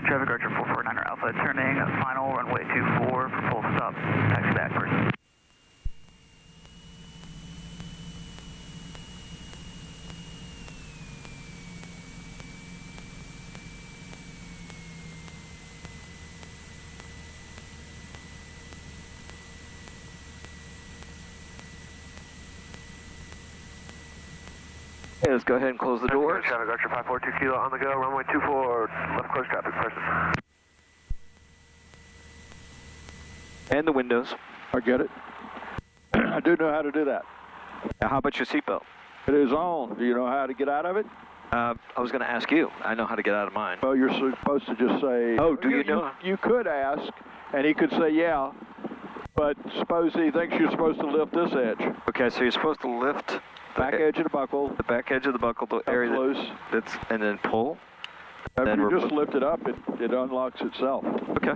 Traffic Archer 449er Alpha, turning final runway 24 for full stop, taxi back person. Okay, let's go ahead and close the doors. Traffic Archer 542 Kilo on the go, runway 24, left close traffic person. And the windows. I get it. I do know how to do that. Now, how about your seatbelt? It is on. Do you know how to get out of it? I was going to ask you. I know how to get out of mine. Well, you're supposed to just say... Oh, do you know? You could ask, and he could say, yeah, but suppose he thinks you're supposed to lift this edge. Okay, so you're supposed to lift... Back edge of the buckle. The back edge of the buckle, the area that's... And then pull. If you just lift it up, it unlocks itself. Okay.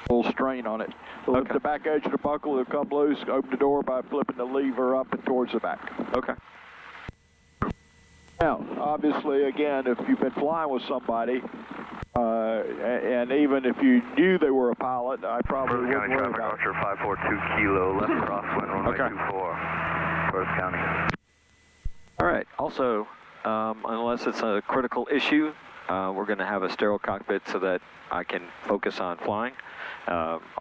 Full strain on it. Lift the back edge of the buckle, it'll come loose. Open the door by flipping the lever up and towards the back. Okay. Now, obviously, again, if you've been flying with somebody, and even if you knew they were a pilot, I probably wouldn't worry Traffic about Archer 542 Kilo, left crosswind, runway 24, First County. All right. Also, unless it's a critical issue, we're going to have a sterile cockpit so that I can focus on flying.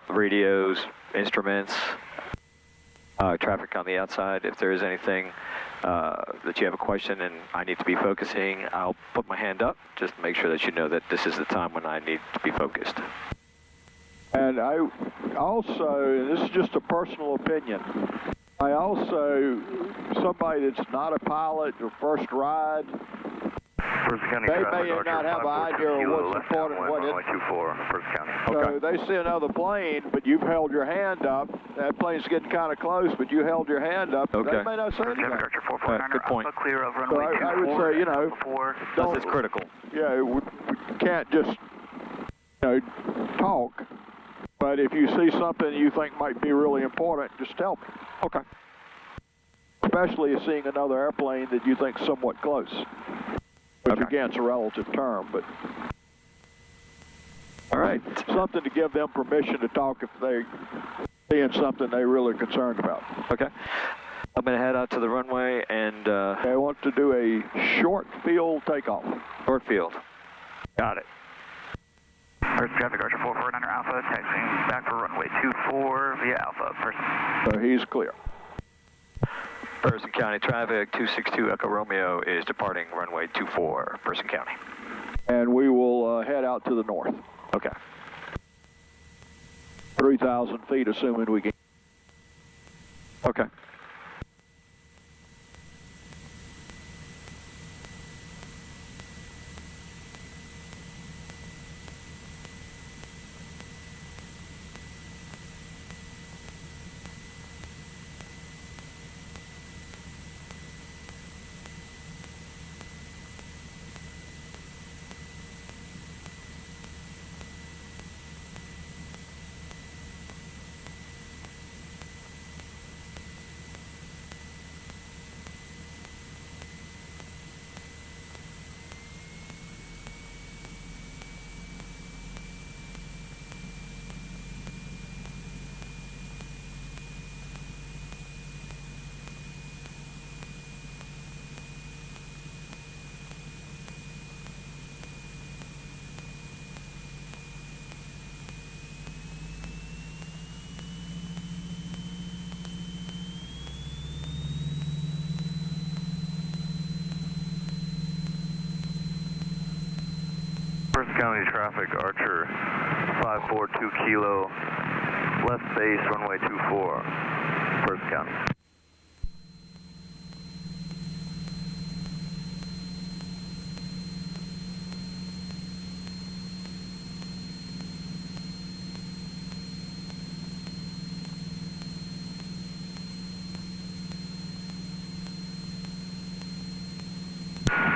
Radios, instruments, traffic on the outside. If there is anything that you have a question and I need to be focusing, I'll put my hand up just to make sure that you know that this is the time when I need to be focused. And I also, and this is just a personal opinion, I also, somebody that's not a pilot or first ride, they may not have an idea of what's important, what it is. So they see another plane, but you've held your hand up. That plane's getting kind of close, but you held your hand up. Okay. They may not say anything. Good point. Clear of So runway I would say, you know, Unless it's critical. Yeah, we can't just, talk. But if you see something you think might be really important, just tell me. Okay. Especially seeing another airplane that you think somewhat close. Which again, it's a relative term, but... All right. Something to give them permission to talk if they're seeing something they're really concerned about. Okay. I'm going to head out to the runway and... I want to do a short field takeoff. Short field. Got it. First Traffic Archer 449er Alpha, taxiing back for runway 24 via Alpha, person. So he's clear. Person County traffic 262 Echo Romeo is departing runway 24, Person County. And we will head out to the north. Okay. 3,000 feet, assuming we can. Okay. First County traffic, Archer 542 Kilo, left base, runway 24, First County.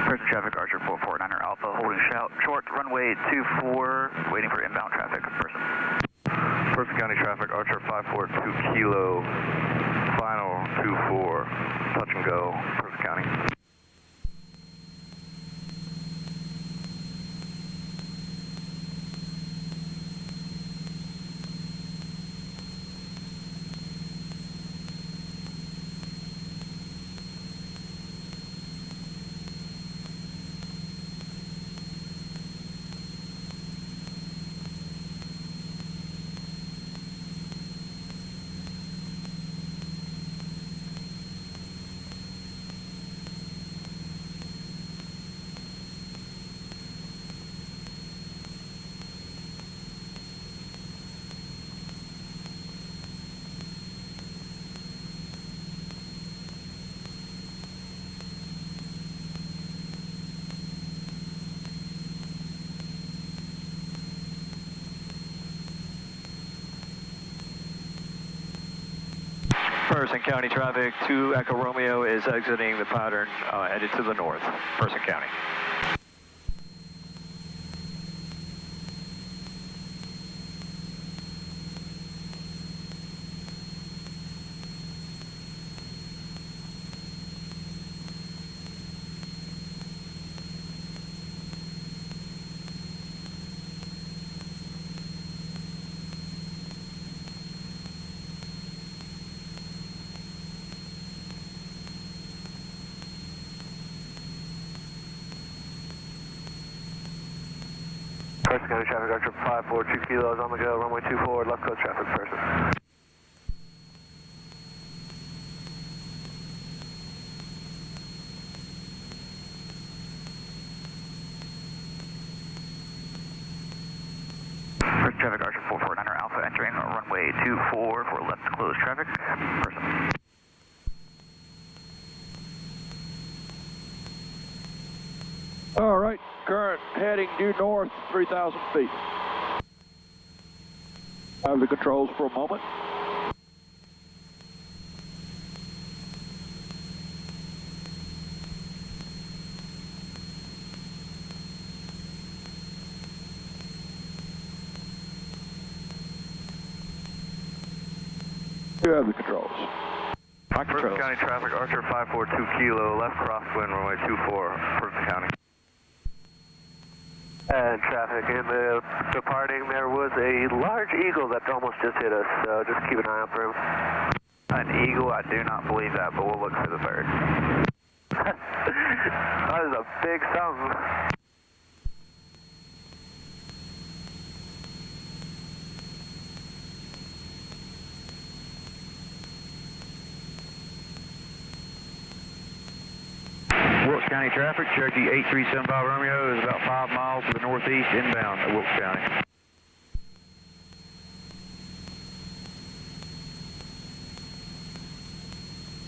First Traffic Archer 449er Alpha, holding short runway 24, waiting for inbound traffic, person. First County traffic, Archer 542 Kilo, final 24, touch and go, First County. Person County traffic, 2 Echo Romeo is exiting the pattern, headed to the north, Person County. Person County traffic, Archer 542 kilos on the go, runway 24, left coast traffic, person. First traffic, Archer 449er Alpha entering runway 24 for left closed traffic, person. All right, current heading due north, 3,000 feet. I have the controls for a moment. You have the controls. Person County traffic, Archer 542 kilo, left crosswind, runway 24, Person County. And traffic in the departing, there was a large eagle that almost just hit us, so just keep an eye out for him. An eagle, I do not believe that, but we'll look for the bird. That is a big something. Wilkes County traffic, Cherokee 8375 Romeo is about 5 miles to the northeast inbound of Wilkes County.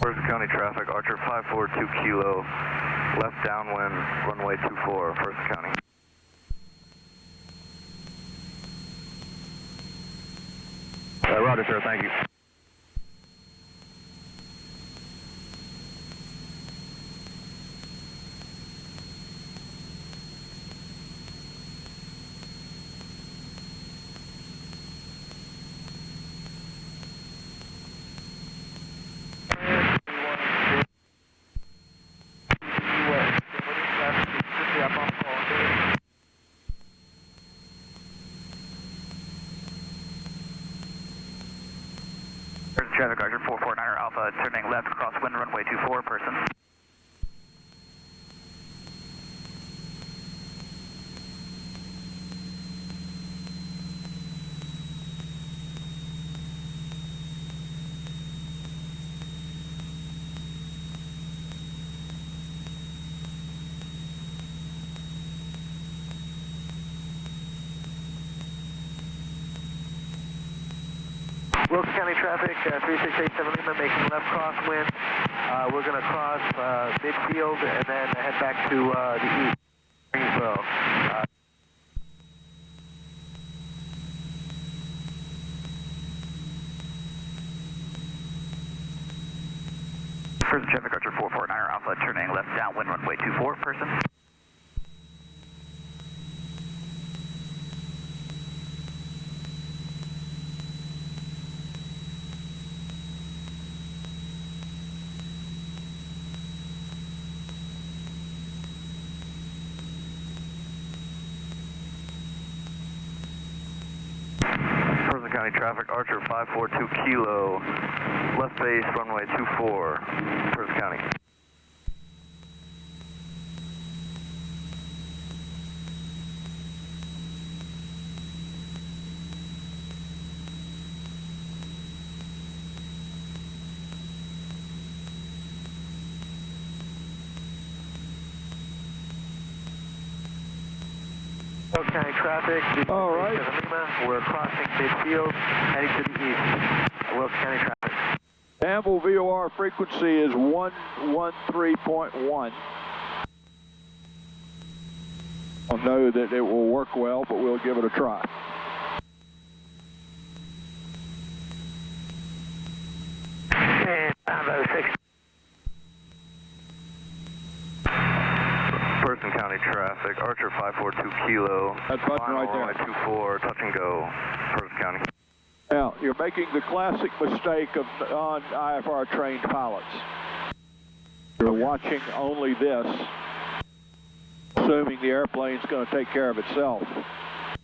Person County traffic, Archer 542 kilo, left downwind, runway 24, Person County. Roger, sir, thank you. Traffic, Archer 449er Alpha, turning left, crosswind, runway 24, person. Wilkes County traffic, 3687 Lima, making left crosswind. We're going to cross midfield and then head back to the east. Greensboro. First traffic, Archer 449er Alpha, turning left downwind, runway 24, person. Person County traffic, Archer 542 kilo, left base, runway 24, Person County. Wilkes County traffic, All right. Lima, we're crossing midfield, heading to the east. Wilkes County traffic. Danville VOR frequency is 113.1. I'll know that it will work well, but we'll give it a try. And traffic, Archer 542 Kilo. That button right there. 24, touch and go, First County. Now, you're making the classic mistake of non-IFR trained pilots. You're watching only this, assuming the airplane's going to take care of itself.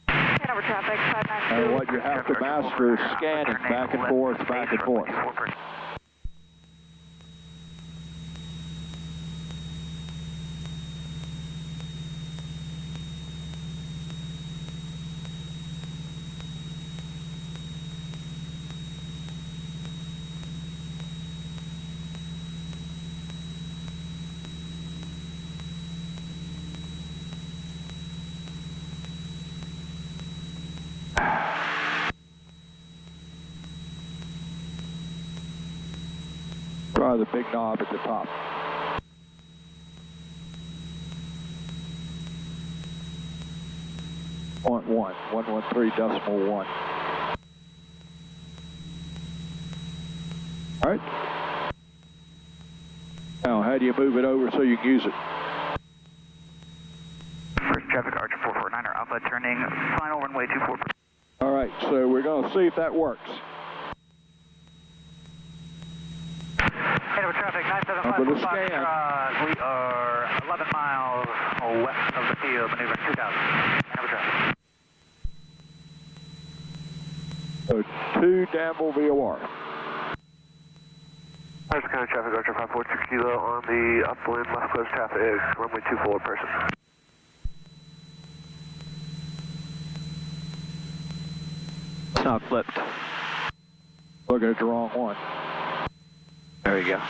Hanover traffic, 592. And what you have to master is scanning back and forth, back and forth. Try the big knob at the top. .1, 113.1. All right. Now, how do you move it over so you can use it? First traffic, Archer 449er Alpha, turning final runway 24. All right, so we're going to see if that works. Hanover traffic, 975 Over the scan. We are 11 miles west of the field, maneuvering 2000. Hanover traffic. So 2 Danville VOR. First County traffic, Archer 542 Kilo on the upwind left close traffic, runway 24, person. It's not flipped. Looking at the wrong one. There we go.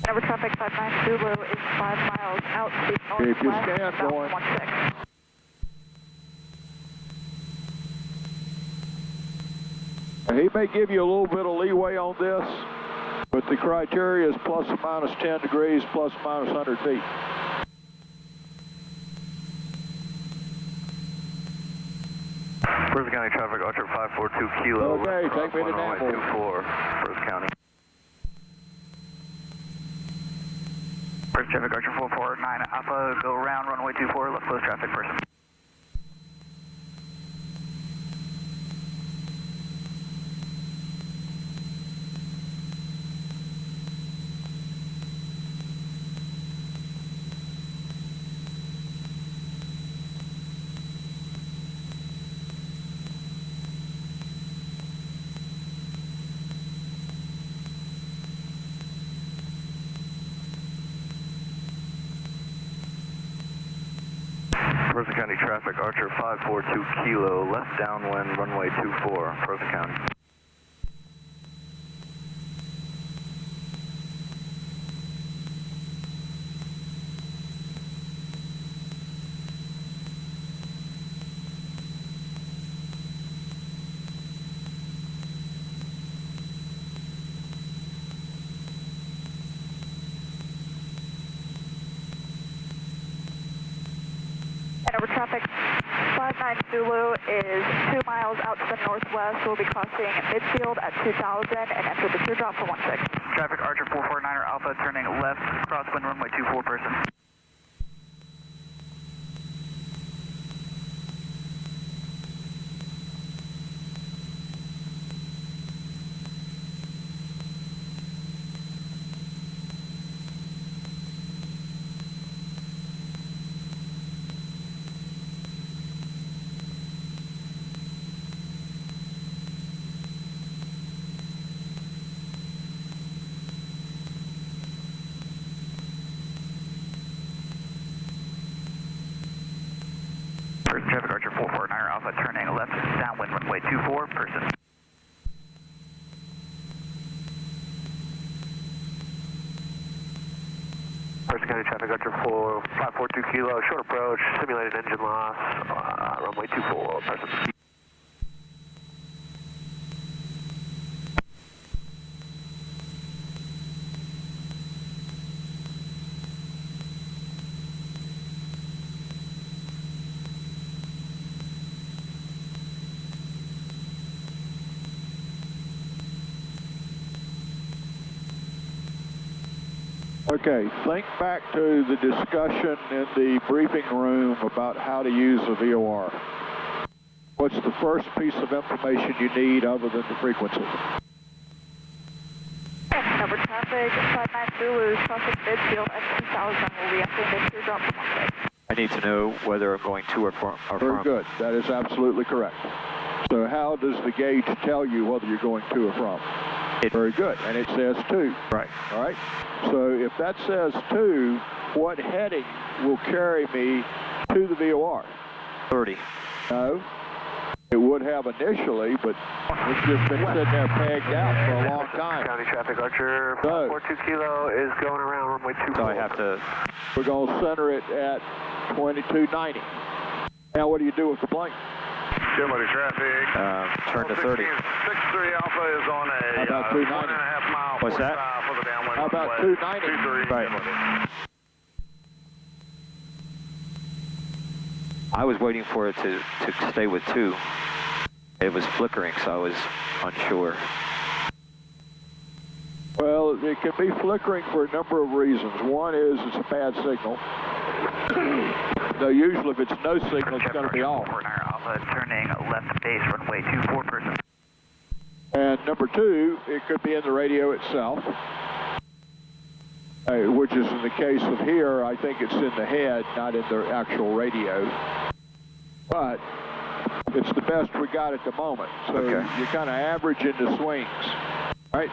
Hanover traffic, 592 Zulu is 5 miles out to the Keep your northwest, scan about going. 16. He may give you a little bit of leeway on this, but the criteria is plus or minus 10 degrees, plus or minus 100 feet. First County traffic, Archer 542 Kilo. Okay, take me to Danville. 24, First County. First traffic, Archer 449 Alpha, go around runway 24, left close traffic, person. Rosa County traffic, Archer 542 Kilo, left downwind, runway 24, Rosa County. Hanover traffic, 59 Zulu is 2 miles out to the northwest. We'll be crossing midfield at 2000 and enter the teardrop for 16. Traffic, Archer 449er Alpha, turning left, crosswind, runway 24, person. First traffic, Archer 449er Alpha, turning left, downwind, runway 24, person. First County traffic, Archer 542 Kilo, short approach, simulated engine loss, runway 24, person. Okay, think back to the discussion in the briefing room about how to use a VOR. What's the first piece of information you need other than the frequency? Cover traffic, 59 Zulu, crossing midfield at 2000. We'll be entering the teardrop from 16. I need to know whether I'm going to or from. Very good. That is absolutely correct. So how does the gauge tell you whether you're going to or from? Very good. And it says to. Right. All right. So if that says to, what heading will carry me to the VOR? 30. No. It would have initially, but it's just been sitting there pegged out for a long time. County traffic, Archer So, 42 kilo is going around runway 24. So I have to. we're going to center it at 2290. Now what do you do with the blank? County traffic. Turn to 30. 63 Alpha is on a How about 290? 1.5 mile. What's that? For the downwind How about runway. 290? 23. Right. I was waiting for it to stay with 2. It was flickering, so I was unsure. Well, it can be flickering for a number of reasons. One is it's a bad signal. Though usually if it's no signal, it's going to be off. Alpha, turning left base, runway 24 person. And number 2, it could be in the radio itself, which is in the case of here, I think it's in the head, not in the actual radio. But it's the best we got at the moment. So Okay. you kind of average into swings, right?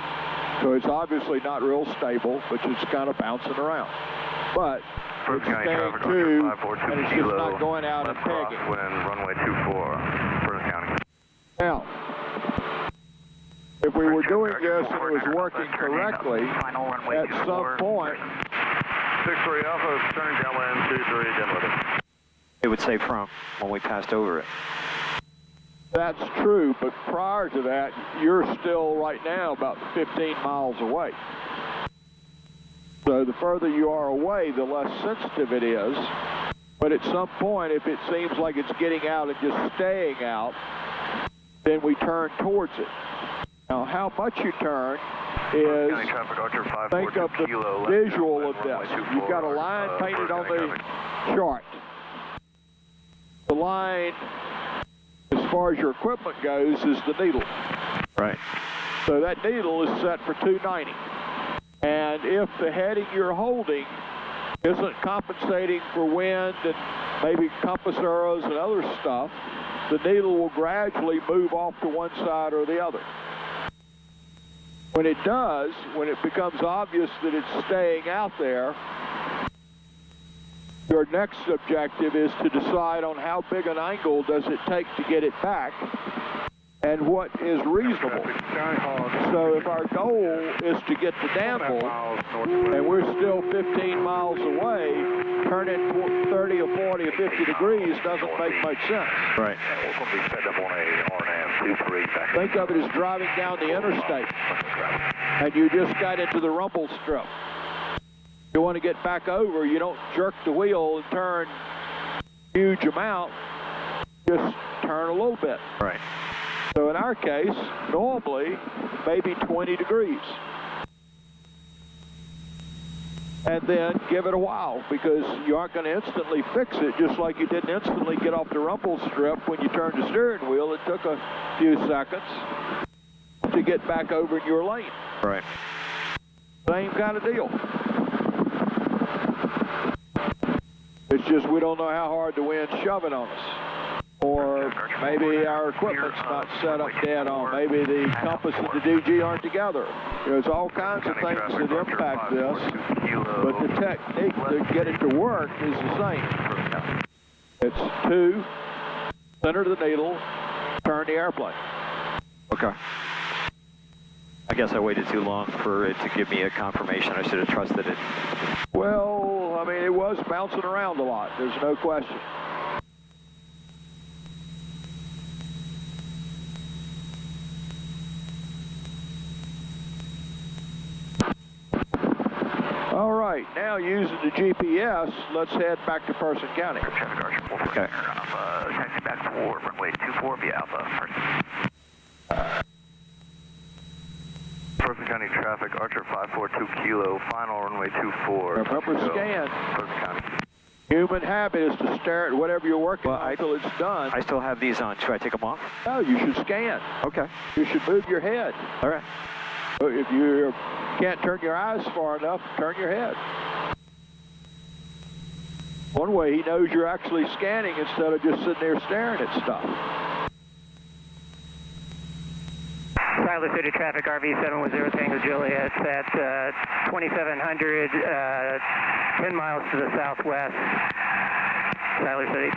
So it's obviously not real stable, but it's kind of bouncing around. But it's staying to, and it's just not going out and pegging. Wind runway 24, Burns County. Now, if we were doing this and it was working correctly, at some point, 63 Alpha, turning downwind 23, dim. It would say from when we passed over it. that's true, but prior to that, you're still right now about 15 miles away. So the further you are away, the less sensitive it is. But at some point, if it seems like it's getting out and just staying out, then we turn towards it. Now, how much you turn is, think of the visual of this. You've got a line painted on the chart. The line, as far as your equipment goes, is the needle. Right. So that needle is set for 290. And if the heading you're holding isn't compensating for wind and maybe compass arrows and other stuff, the needle will gradually move off to one side or the other. When it does, when it becomes obvious that it's staying out there, your next objective is to decide on how big an angle does it take to get it back and what is reasonable. So if our goal is to get to Danville and we're still 15 miles away, turning 30 or 40 or 50 degrees doesn't make much sense. Right. Think of it as driving down the interstate and you just got into the rumble strip. You want to get back over, you don't jerk the wheel and turn a huge amount, just turn a little bit. Right. So in our case, normally, maybe 20 degrees. And then give it a while, because you aren't going to instantly fix it, just like you didn't instantly get off the rumble strip when you turned the steering wheel. It took a few seconds to get back over in your lane. Right. Same kind of deal. It's just we don't know how hard the wind's shoving on us. Or maybe our equipment's not set up dead on. Maybe the compass and the DG aren't together. There's all kinds of things that impact this, but the technique to get it to work is the same. It's to center the needle, turn the airplane. Okay. I guess I waited too long for it to give me a confirmation. I should have trusted it. Well, I mean, it was bouncing around a lot. There's no question. All right, now using the GPS, let's head back to Person County. Traffic Archer 44 Okay. Alpha, taxi back for runway 24 via Alpha, Person County traffic, Archer 542 Kilo, final runway 24. Remember, scan. First County. Human habit is to stare at whatever you're working on until it's done. I still have these on. Should I take them off? No, you should scan. Okay. You should move your head. All right. If you can't turn your eyes far enough, turn your head. One way he knows you're actually scanning instead of just sitting there staring at stuff. Tyler City traffic, RV 710 Tango Juliet at 2700, 10 miles to the southwest, Tyler City.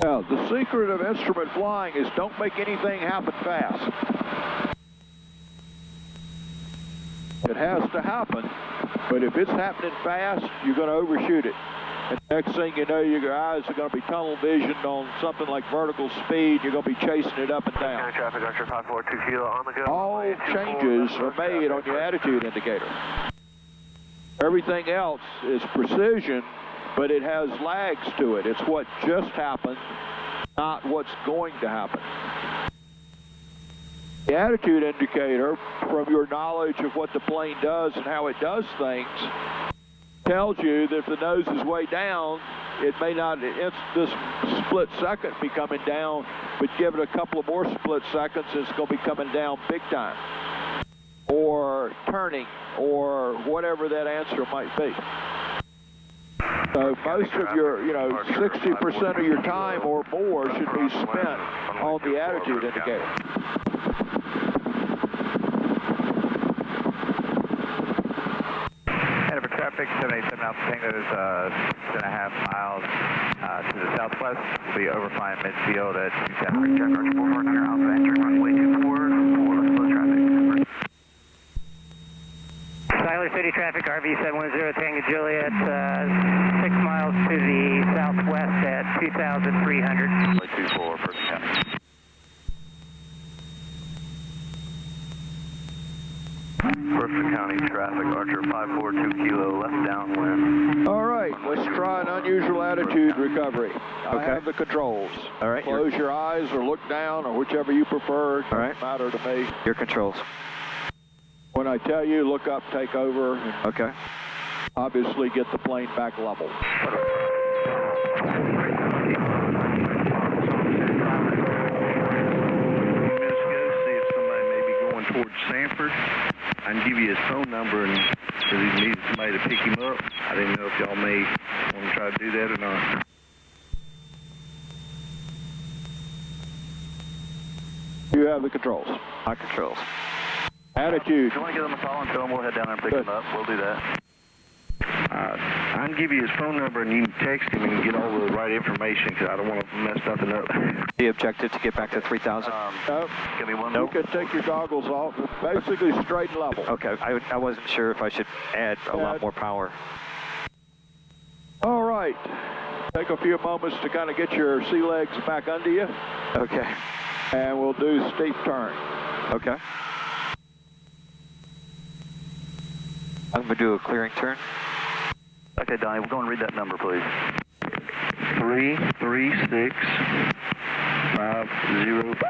Now, the secret of instrument flying is don't make anything happen fast. It has to happen, but if it's happening fast, you're going to overshoot it. And next thing you know, your eyes are going to be tunnel visioned on something like vertical speed. You're going to be chasing it up and down. County traffic, Archer 542 Kilo on the go. All changes are made on your attitude indicator. Everything else is precision, but it has lags to it. It's what just happened, not what's going to happen. The attitude indicator, from your knowledge of what the plane does and how it does things, tells you that if the nose is way down, it may not, this split second be coming down, but give it a couple of more split seconds, it's going to be coming down big time. Or turning, or whatever that answer might be. So most of your, 60% of your time or more should be spent on the attitude indicator. Head for traffic, 787 Alpha Tango is 6.5 miles to the southwest. We'll be overflying midfield at 2700, check Archer 4400 Alpha, entering runway 24 for slow traffic. Tyler City traffic, RV 710 Tango Juliet, 6 miles to the southwest at 2300. Runway 24, First County. First County traffic, Archer 542 Kilo, left downwind. All right, let's try an unusual attitude recovery. I have the controls. All right. Close your eyes or look down or whichever you prefer. Doesn't matter to me. Your controls. When I tell you, look up, take over, and Okay. obviously get the plane back level. See if somebody may be going towards Sanford. I can give you his phone number, and because he needs somebody to pick him up. I didn't know if y'all may want to try to do that or not. You have the controls. My controls. Attitude. If you want to give them a call and tell them we'll head down there and pick them up, we'll do that. I can give you his phone number, and you can text him and get all the right information, because I don't want to mess nothing up. The objective to get back to 3,000? No. Give me one. You can take your goggles off. Basically straight and level. Okay, I wasn't sure if I should add a lot more power. All right. Take a few moments to kind of get your sea legs back under you. Okay. And we'll do steep turn. Okay. I'm going to do a clearing turn. Okay, Donnie, we'll go and read that number, please. 336 504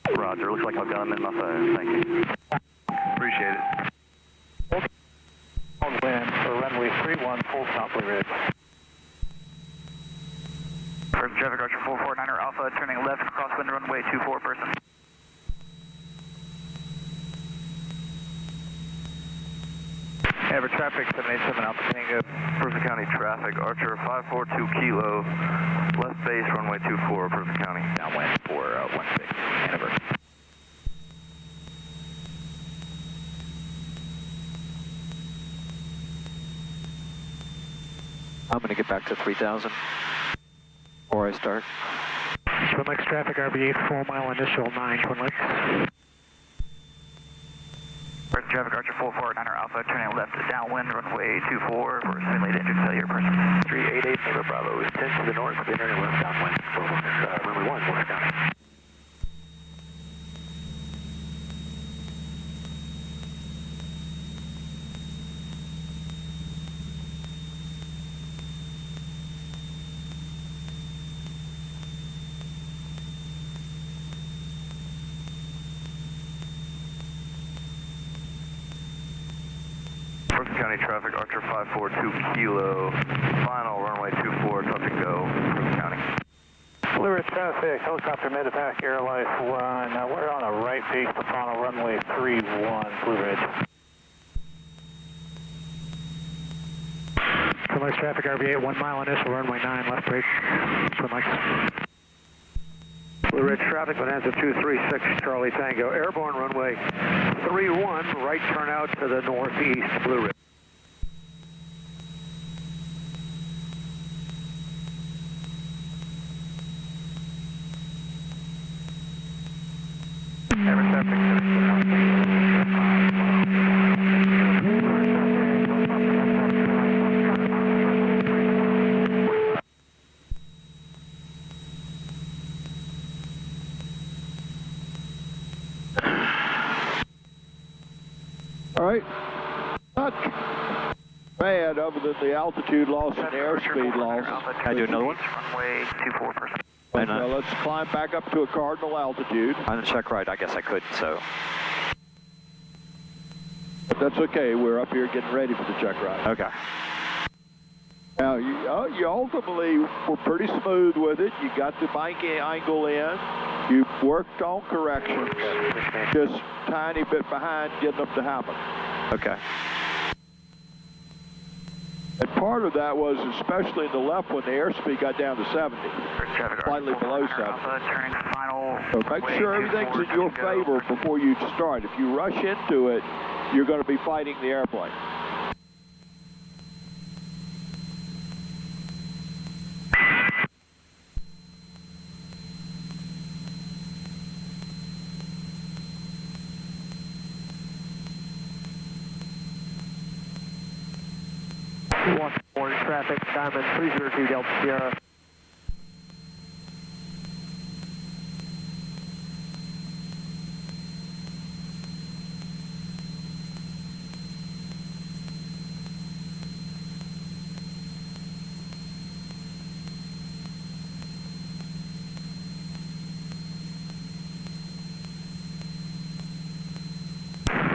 46 Roger, looks like I've got them in my phone. Thank you. Appreciate it. On wind for runway 31, full Southway Ridge. First traffic, Archer 449er Alpha, turning left, crosswind runway 24 person. Air traffic 787 Alpha Tango, Person County traffic, Archer 542 Kilo, left base runway 24, Person County. Downwind for 16, Hanover. I'm going to get back to 3,000 before I start. Twin Lakes traffic, RB8, 4 mile initial, 9 Twin Lakes. Person traffic, Archer 449er Alpha, turning left downwind, runway 24 for simulated engine failure, person. 388 Neighbor Bravo is 10 to the north, entering left downwind, runway 1, Morris County. Person County traffic, Archer 542 Kilo, final runway 24, touch and go, Person County. Blue Ridge traffic, helicopter Medevac Airlife 1, we're on a right base to final runway 31, Blue Ridge. Twin Lakes traffic, RB8, 1 mile initial, runway 9, left brake, Twin Lakes. Blue Ridge traffic, Bonanza 236, Charlie Tango, airborne runway 31, right turn out to the northeast, Blue Ridge. Air traffic, All right. Not bad other than the altitude loss and airspeed loss. Can I do another one? Runway 24, person. But, let's climb back up to a cardinal altitude. On the Checkride, I guess I could, so. But that's okay. We're up here getting ready for the Checkride. Okay. Now, you ultimately were pretty smooth with it. You got the bank angle in. You worked on corrections. Just tiny bit behind getting them to happen. Okay. And part of that was, especially in the left, when the airspeed got down to 70, slightly below 70. So make sure everything's in your favor before you start. If you rush into it, you're going to be fighting the airplane. Morning traffic, Diamond 302 Delta Sierra.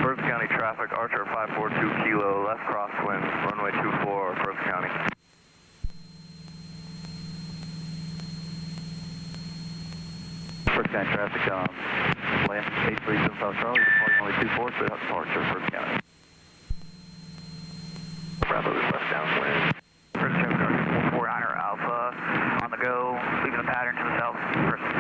Person County traffic, Archer 542 Kilo, left crosswind, runway 24, Person County. Person County traffic, land 837 South Charlie, departing runway 24, so departure, Person County. Bravo is left downwind. Person County traffic, 449er Alpha, on the go, leaving the pattern to the south, Person.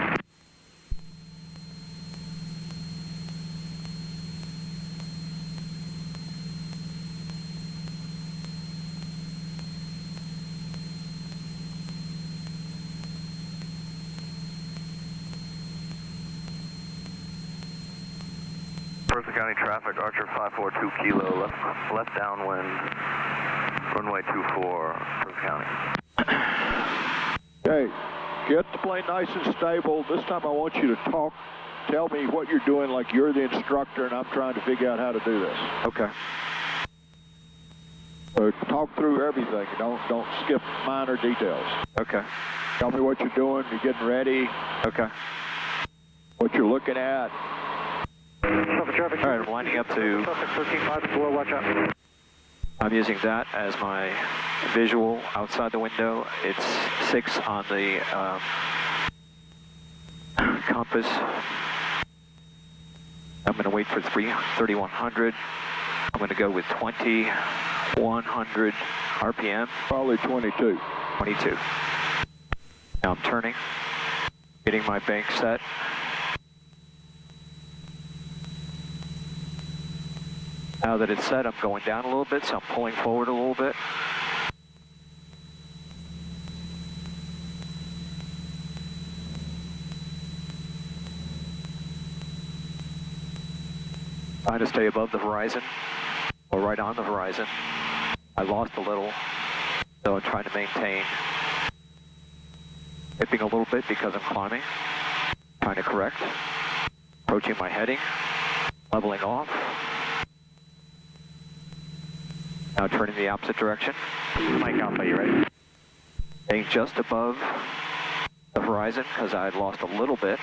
Person County traffic, Archer 542 Kilo, left downwind, runway 24, Person County. Okay, get the plane nice and stable. This time I want you to talk. Tell me what you're doing like you're the instructor and I'm trying to figure out how to do this. Okay. So talk through everything. Don't skip minor details. Okay. Tell me what you're doing. You're getting ready. Okay. What you're looking at. All right, I'm lining up to... I'm using that as my visual outside the window. It's 6 on the compass. I'm going to wait for 3100. I'm going to go with 2100 RPM. Probably 22. 22. Now I'm turning, getting my bank set. Now that it's set, I'm going down a little bit, so I'm pulling forward a little bit. Trying to stay above the horizon, or right on the horizon. I lost a little, so I'm trying to maintain. Dipping a little bit because I'm climbing. Trying to correct. Approaching my heading. Leveling off. Now turning the opposite direction. Mike Alpha, you ready? Staying just above the horizon because I had lost a little bit.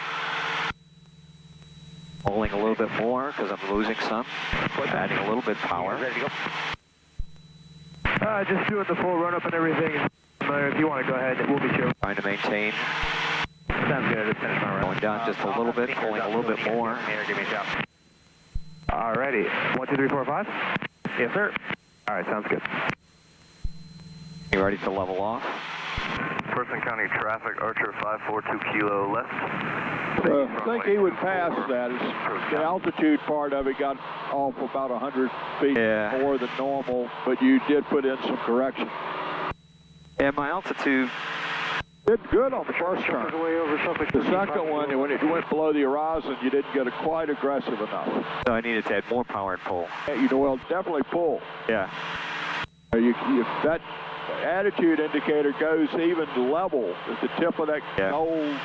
Pulling a little bit more because I'm losing some. Adding a little bit power. Ready to go? Just doing the full run-up and everything. If you want to go ahead, we'll be sure. Trying to maintain. Sounds good. Just finish my run. Going down just a little bit, pulling a little bit more. Give me a shout. Alrighty. 1, 2, 3, 4, 5. Yes, sir. All right, sounds good. You ready to level off? Person County traffic, Archer 542 kilo left. I think he would pass that. The altitude part of it got off about 100 feet more than normal, but you did put in some correction. Yeah, my altitude Did good on the first turn. The second one, when it went below the horizon, you didn't get it quite aggressive enough. So I needed to add more power and pull. You know, well, definitely pull. Yeah. That attitude indicator goes even level at the tip of that old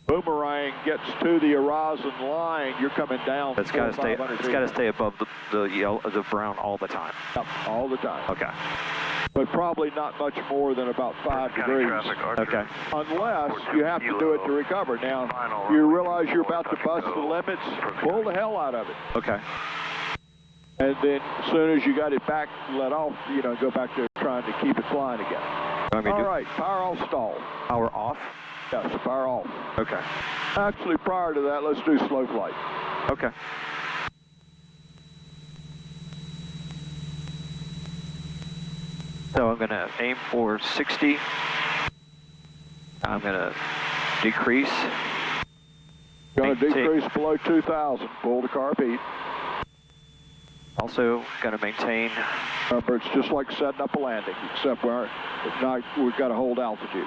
boomerang gets to the horizon line, you're coming down. It's got to stay. It's got to stay above the yellow, the brown all the time. Yep, all the time. Okay. But probably not much more than about 5 degrees. Okay. Unless you have to do it to recover. Now, you realize you're about to bust the limits, pull the hell out of it. Okay. And then as soon as you got it back, let off, go back to trying to keep it flying again. All right, power off stall. Power off? Yes, power off. Okay. Actually, prior to that, let's do slow flight. Okay. So I'm going to aim for 60. I'm going to decrease. Going to decrease below 2,000. Pull the carb heat. Also going to maintain. Remember, it's just like setting up a landing, except we've got to hold altitude.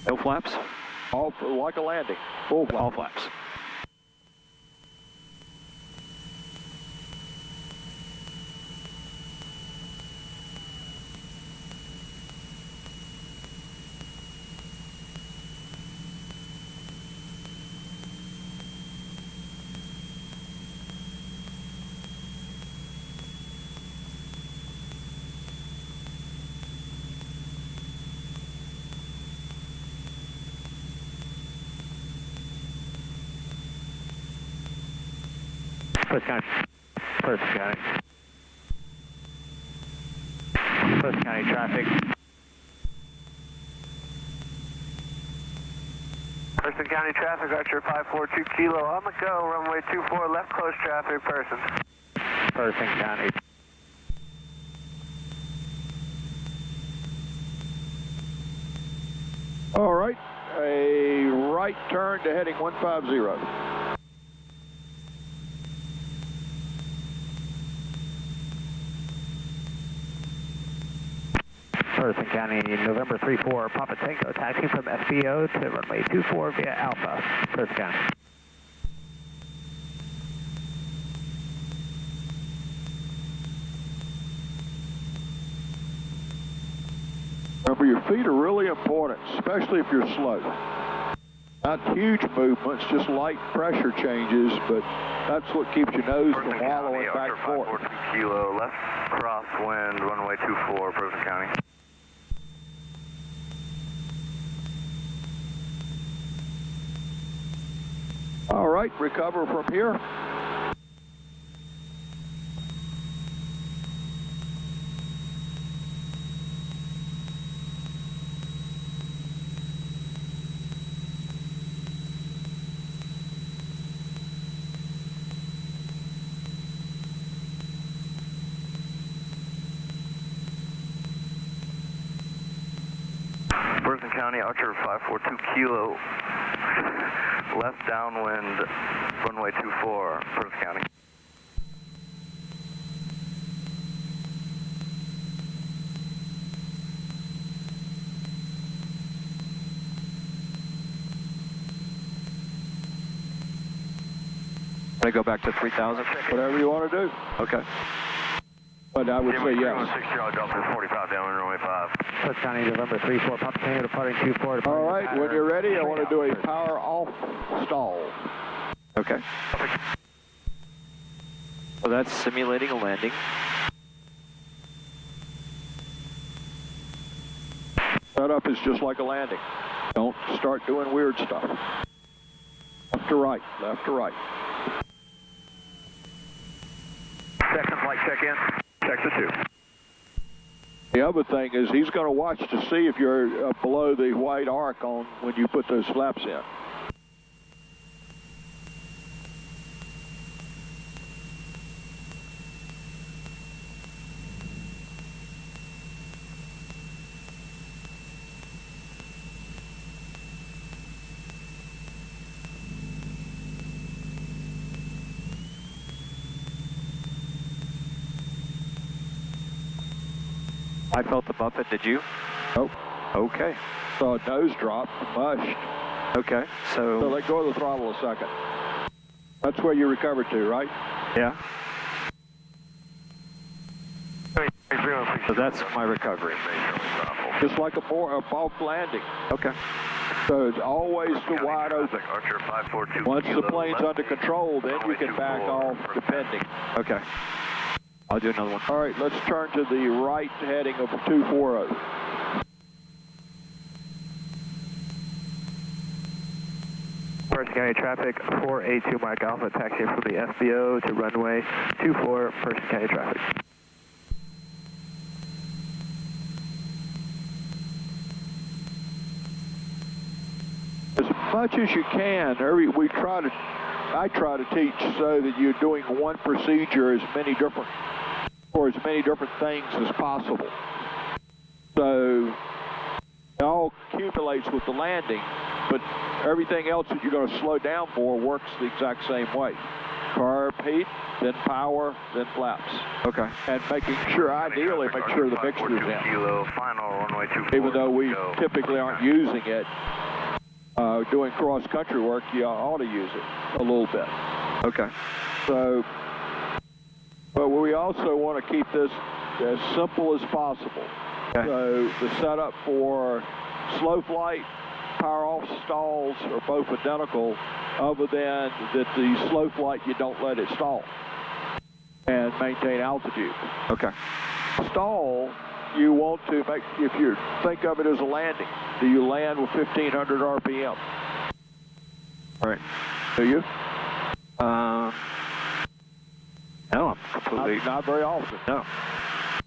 No flaps? All like a landing. Full flaps. All flaps. First County traffic. Person County traffic, Archer 542 kilo on the go, runway 24 left, close traffic, person. Person County. All right, a right turn to heading 150. Person County, November 34, Papa Tango, taxi from FBO to runway 24 via Alpha. Person County. Remember, your feet are really important, especially if you're slow. Not huge movements, just light pressure changes, but that's what keeps your nose from wallowing back and forth. 542 kilo left, crosswind, runway 24, Person County. All right, recover from here. County, Archer 542 Kilo, left downwind, runway 24, Perth County. Can I go back to 3,000? Whatever you want to do. Okay. But I would say yes. 316, I'll drop to 45 downwind, runway 5. Perth County, November 3-4, Papa Tango departing 2-4. All right, when you're ready, I want to do a power off stall. Okay. So that's simulating a landing. Setup is just like a landing. Don't start doing weird stuff. Left to right, left to right. Second flight check-in, check to 2. The other thing is he's going to watch to see if you're below the white arc on when you put those flaps in. I felt the buffet, did you? Nope. Okay. So a nose drop, mushed. Okay, So so, let go of the throttle a second. That's where you recovered to, right? yeah. So that's my recovery. Just like a off landing. Okay. So it's always to wide open. Archer 542 Once the Kilo, plane's left under control, then you can back off depending. Okay. I'll do another one. All right, let's turn to the right heading of 240. Perth County traffic, 482 Mike Alpha, taxiing from the FBO to runway 24, Perth County traffic. As much as you can, I try to teach so that you're doing one procedure for as many different things as possible. So it all accumulates with the landing, but everything else that you're going to slow down for works the exact same way. Carb heat, then power, then flaps. Okay. And ideally make sure the mixture's in. Kilo, final runway 24. Even though we typically aren't using it, doing cross-country work, you ought to use it a little bit. Okay. So, but we also want to keep this as simple as possible. Okay. So the setup for slow flight, power off stalls are both identical, other than that the slow flight you don't let it stall and maintain altitude. Okay. Stall, you want to make, if you think of it as a landing, do you land with 1500 RPM? All right. Do you? No, I'm completely... Not very often. No.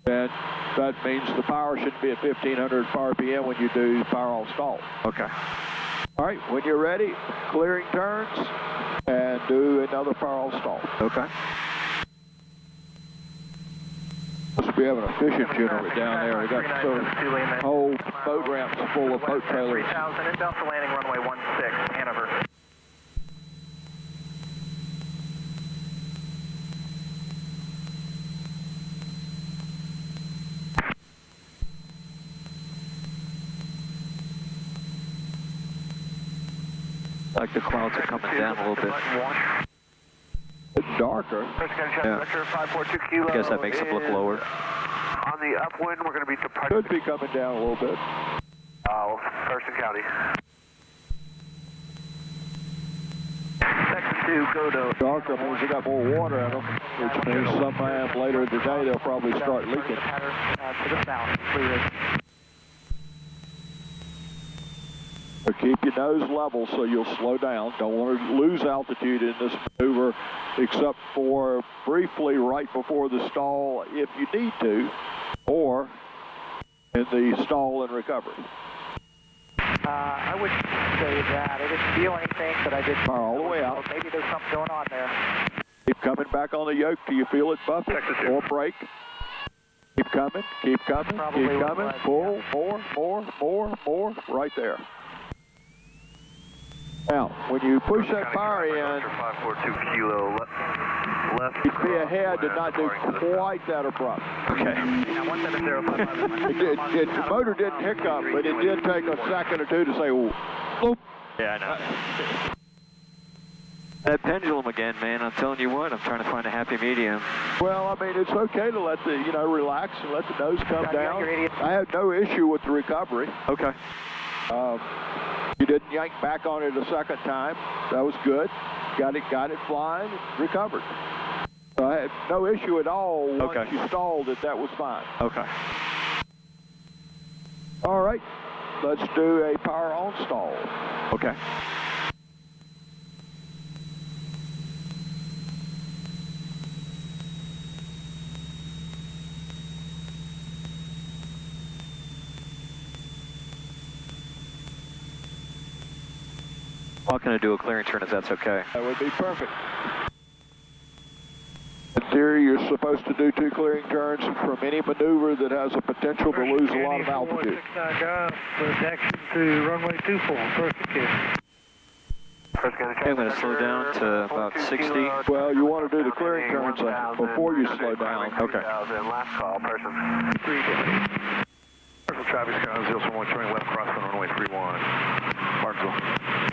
And that means the power should be at 1500 RPM when you do power off stall. Okay. All right, when you're ready, clearing turns, and do another power off stall. Okay. Must be having a fishing tournament down there. We got whole boat ramps full of boat trailers. 3000, inbound for landing runway 16, Hanover. Like the clouds are coming down a little bit. It's darker. Yeah. 542 Kilo. I guess that makes them look lower. On the upwind, we're going to be departing. Could be coming down a little bit. Thurston County. Section 2, go to... Darker means they got more water in them, which means sometime later in the day they'll probably start leaking. To the south, clear. So keep your nose level so you'll slow down. Don't want to lose altitude in this maneuver, except for briefly right before the stall if you need to, or in the stall and recovery. I wouldn't say that. I didn't feel anything, but I did... Power all the way out. Maybe there's something going on there. Keep coming back on the yoke till you feel it buffet or break. Keep coming, keep coming, Probably keep what coming. was, Pull, more, right there. Now, when you push that fire in, 542 kilo left. you'd be ahead and not do quite that abrupt. Okay. The motor didn't hiccup, but it did take a second or two to say, whoop. Yeah, I know. That pendulum again, man. I'm telling you what, I'm trying to find a happy medium. Well, I mean, it's okay to let the, relax and let the nose come down. I had no issue with the recovery. Okay. You didn't yank back on it a second time. That was good. Got it flying, recovered. So I had no issue at all once you stalled it. That was fine. Okay. All right, let's do a power on stall. Okay. I'm going to do a clearing turn if that's okay. That would be perfect. In theory, you're supposed to do 2 clearing turns from any maneuver that has a potential to lose a lot of altitude. 469 golf, protection to runway 24, first County. Okay, I'm going to slow down to about 60. Well, you want to do the clearing turns before you slow down. Okay. Last call, person. 320. Personal traffic sky 071 turning left crosswind runway 31. Martinsville.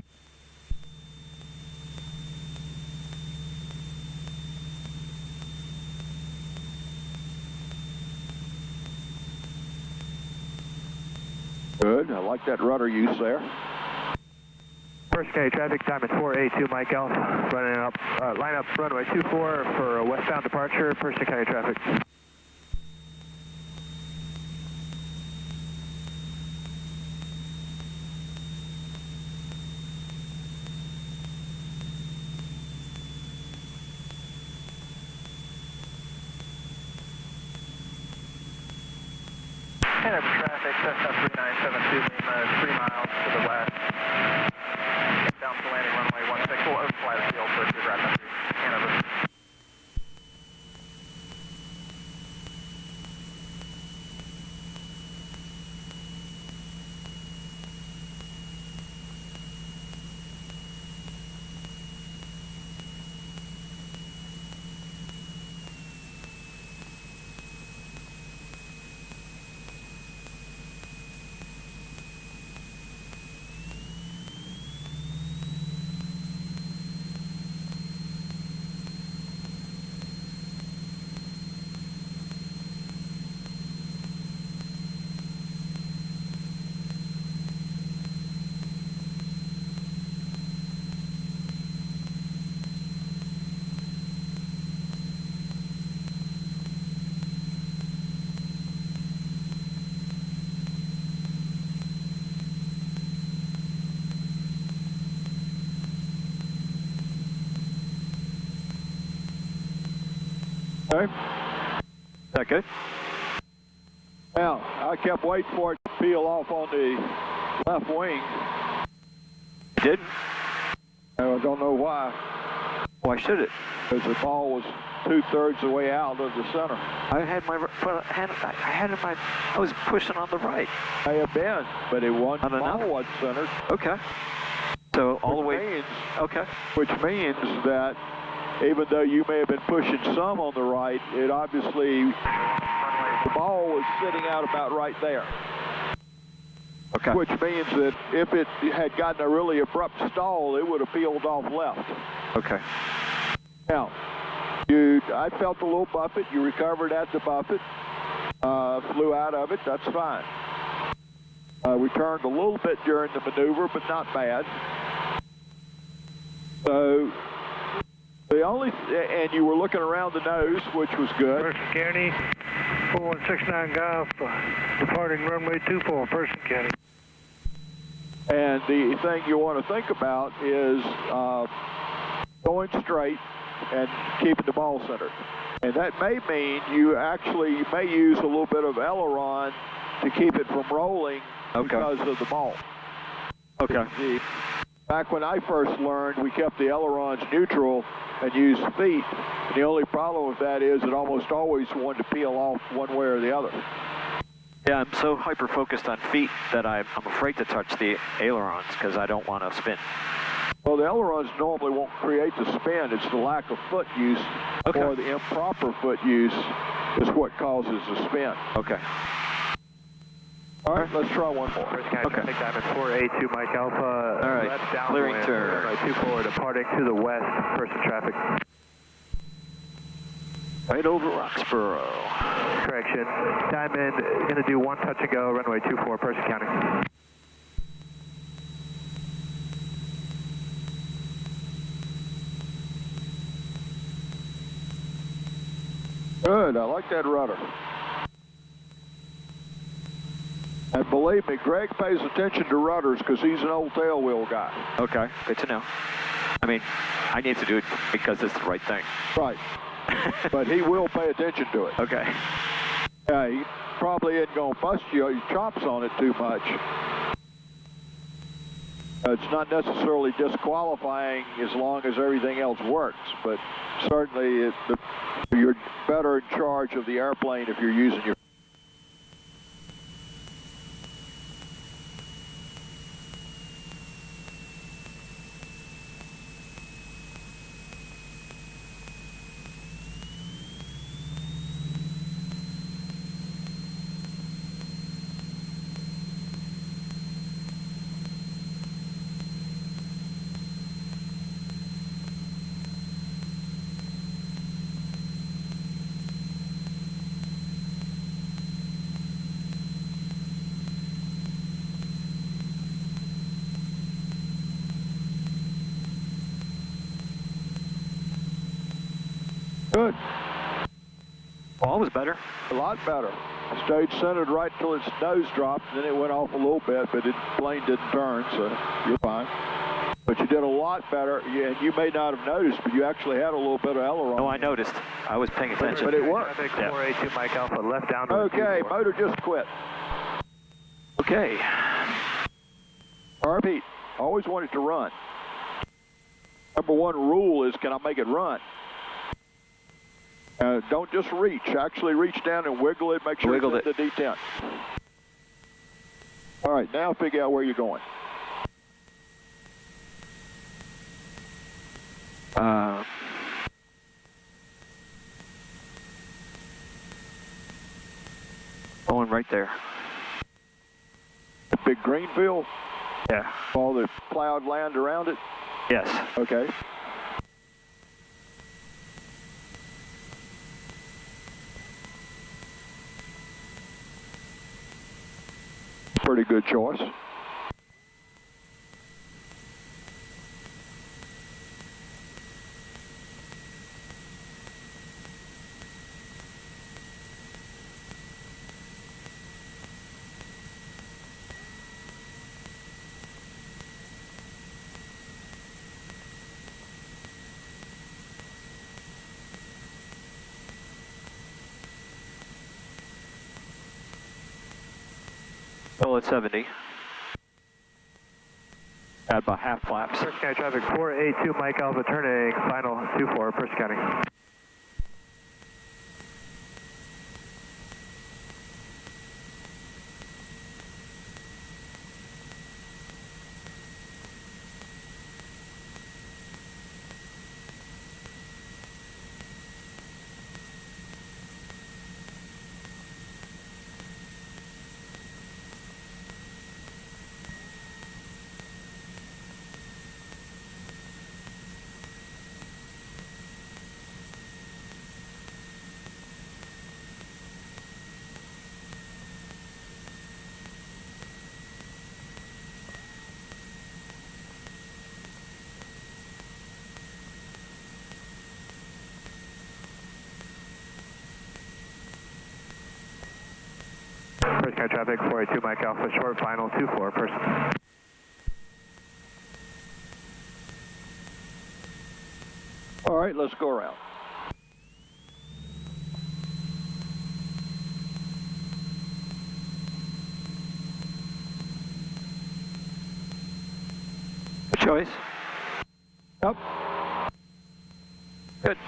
Good. I like that rudder use there. First County traffic, time is 482, Mike Elf. Running up, line up runway 24 for a westbound departure, First County traffic. Head up traffic, Cessna 3972, 3 miles to the west. Down to landing runway 16, we'll overfly the field for good route country, Hanover. Okay. Is that good? Now, I kept waiting for it to peel off on the left wing. Didn't? I don't know why. Why should it? Because the ball was 2/3 the way out of the center. I was pushing on the right. May have been, but it wasn't. The ball wasn't centered. Okay. So all the way. Okay. Which means that even though you may have been pushing some on the right, it obviously, the ball was sitting out about right there. Okay. Which means that if it had gotten a really abrupt stall, it would have peeled off left. Okay. Now, I felt a little buffet. You recovered at the buffet, flew out of it. That's fine. We turned a little bit during the maneuver, but not bad. So, and you were looking around the nose, which was good. Person County, 4169 golf, departing runway 24, Person County. And the thing you want to think about is going straight and keeping the ball centered. And that may mean you may use a little bit of aileron to keep it from rolling because of the ball. Okay. Back when I first learned, we kept the ailerons neutral and used feet. And the only problem with that is it almost always wanted to peel off one way or the other. Yeah, I'm so hyper-focused on feet that I'm afraid to touch the ailerons because I don't want to spin. Well, the ailerons normally won't create the spin. It's the lack of foot use or the improper foot use is what causes the spin. Okay. All right, let's try one more. First catch, traffic diamond 482 Mike Alpha. All right, Left downwind, clearing turn. Runway 24 departing to the west, person traffic. Right over Roxborough. Correction. Diamond, going to do one touch and go, runway 24, person counting. Good, I like that rudder. And believe me, Greg pays attention to rudders because he's an old tailwheel guy. Okay, good to know. I mean, I need to do it because it's the right thing. Right. But he will pay attention to it. Okay. Yeah, he probably isn't going to bust your chops on it too much. It's not necessarily disqualifying as long as everything else works, but certainly you're better in charge of the airplane if you're using your... Good. Well, it was better. A lot better. Stayed centered right till its nose dropped, and then it went off a little bit, but the plane didn't turn, so you're fine. But you did a lot better, and you may not have noticed, but you actually had a little bit of aileron. No, I noticed. I was paying attention. But it worked. Traffic 482 Mike Alpha, left downwind. Okay, 24. motor just quit. Okay. Repeat, always want it to run. Number one rule is, can I make it run? Don't just reach. Actually reach down and wiggle it. Make sure Wiggled it's in the detent. All right, now figure out where you're going. Going right there. The big green field? Yeah. All the plowed land around it? Yes. Okay. Pretty good choice. Still at 70. At about half flaps. First county traffic 482 Mike Alpha, turning final 24, person counting. First county traffic 482 Mike Alpha, short final 24, person. All right, let's go around. choice. Yep. Good.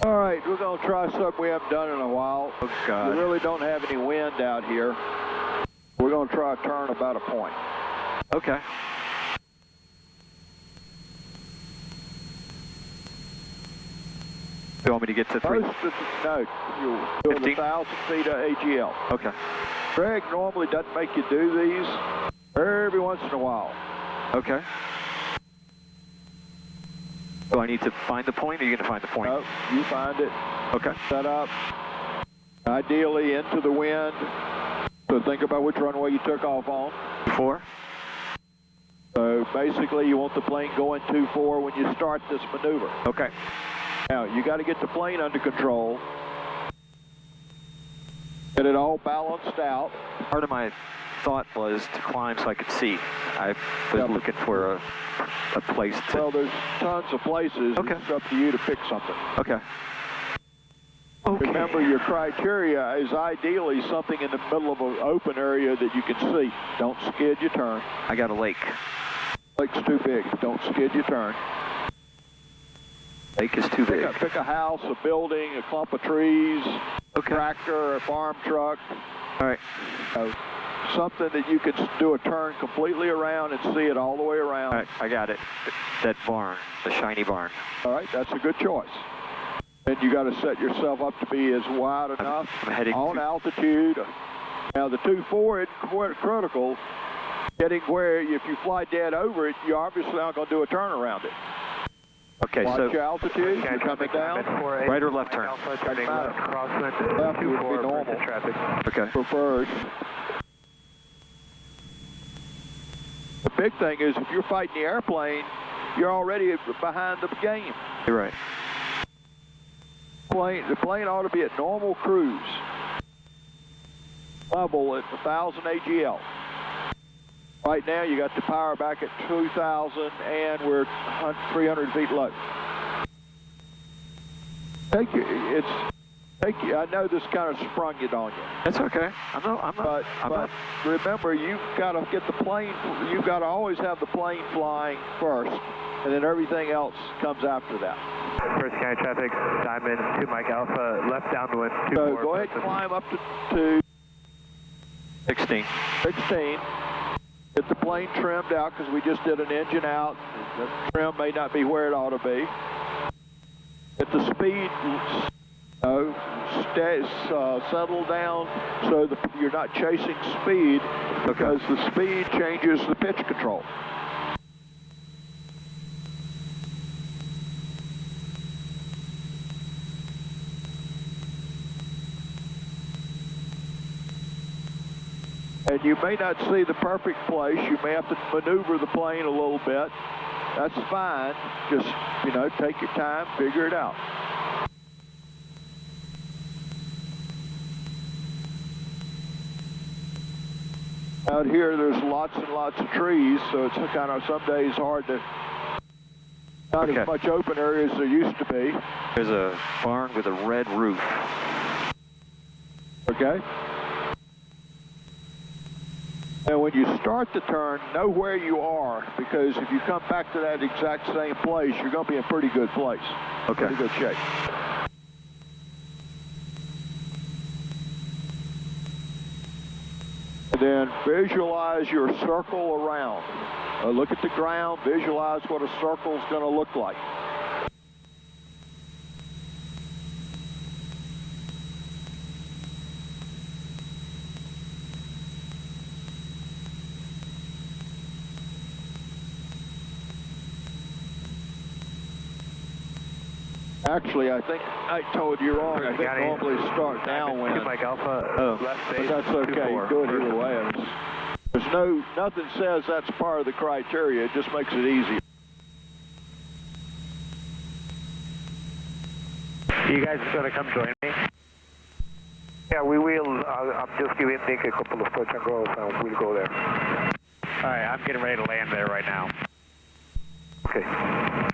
All right, we're going to try something we haven't done in a while. Oh, God. We really don't have any wind out here. We're going to try a turn about a point. Okay. You want me to get to 3? No, you're doing 15? 1,000 feet of AGL. Okay. Greg normally doesn't make you do these every once in a while. Okay. Do I need to find the point, or are you going to find the point? No, you find it. Okay. Set up. Ideally into the wind. So think about which runway you took off on. 4. So basically you want the plane going 2-4 when you start this maneuver. Okay. Now you got to get the plane under control. Get it all balanced out. Part of my thought was to climb so I could see. I was looking for a place to... Well, there's tons of places. Okay. It's up to you to pick something. Okay. Okay. Remember, your criteria is ideally something in the middle of an open area that you can see. Don't skid your turn. I got a lake. Lake's too big. Don't skid your turn. Lake is too big. Pick a house, a building, a clump of trees, a tractor, a farm truck. All right. Something that you could do a turn completely around and see it all the way around. All right, I got it. That barn, the shiny barn. All right, that's a good choice. And you got to set yourself up to be as wide enough I'm heading on to... altitude. Now the 2-4 isn't quite critical. Getting where if you fly dead over it, you're obviously not going to do a turn around it. Okay, Watch so your altitude. You're coming down. right or left turn? Turning left, crosswind, Left would be 2-4, normal. traffic. Okay. Preferred. The big thing is if you're fighting the airplane, you're already behind the game. You're right. The plane ought to be at normal cruise level at 1,000 AGL. Right now you got the power back at 2,000 and we're 300 feet low. I know this kind of sprung it on you. That's okay. I'm not. But remember, you've got to get the plane. You've got to always have the plane flying first, and then everything else comes after that. First County traffic, Diamond 2 Mike Alpha, left downwind 2-4. So go ahead and climb up to 16. 16. Get the plane trimmed out because we just did an engine out. The trim may not be where it ought to be. Get the speed. Settle down so you're not chasing speed because the speed changes the pitch control. And you may not see the perfect place. You may have to maneuver the plane a little bit. That's fine. Just, take your time, figure it out. Out here, there's lots and lots of trees, so it's kind of some days hard to, not as much open area as there used to be. There's a barn with a red roof. Okay. And when you start the turn, know where you are, because if you come back to that exact same place, you're going to be in pretty good place. Okay. Pretty good shape. And then visualize your circle around. Look at the ground, visualize what a circle is going to look like. Actually, I think I told you wrong. I think normally start downwind. 2 Mike Alpha, left But base, that's okay. 2-4. Do it either way. There's nothing says that's part of the criteria. It just makes it easier. You guys going to come join me? Yeah, we will. I'm just giving Nick a couple of touch and goes, and we'll go there. All right, I'm getting ready to land there right now. Okay.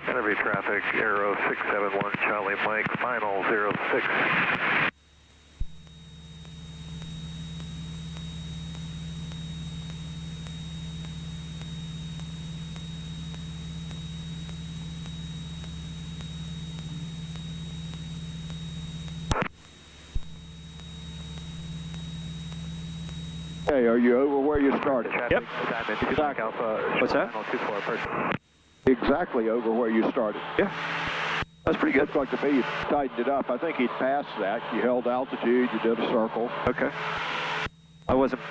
Enemy traffic, Aero 671, Charlie Mike, final 06. Hey, are you over where you started? Yep. Exactly. Alpha, what's that? Final 24 person. Exactly over where you started. Yeah. That's pretty good. Looks like to me you tightened it up. I think he'd passed that. You held altitude, you did a circle. Okay. I wasn't.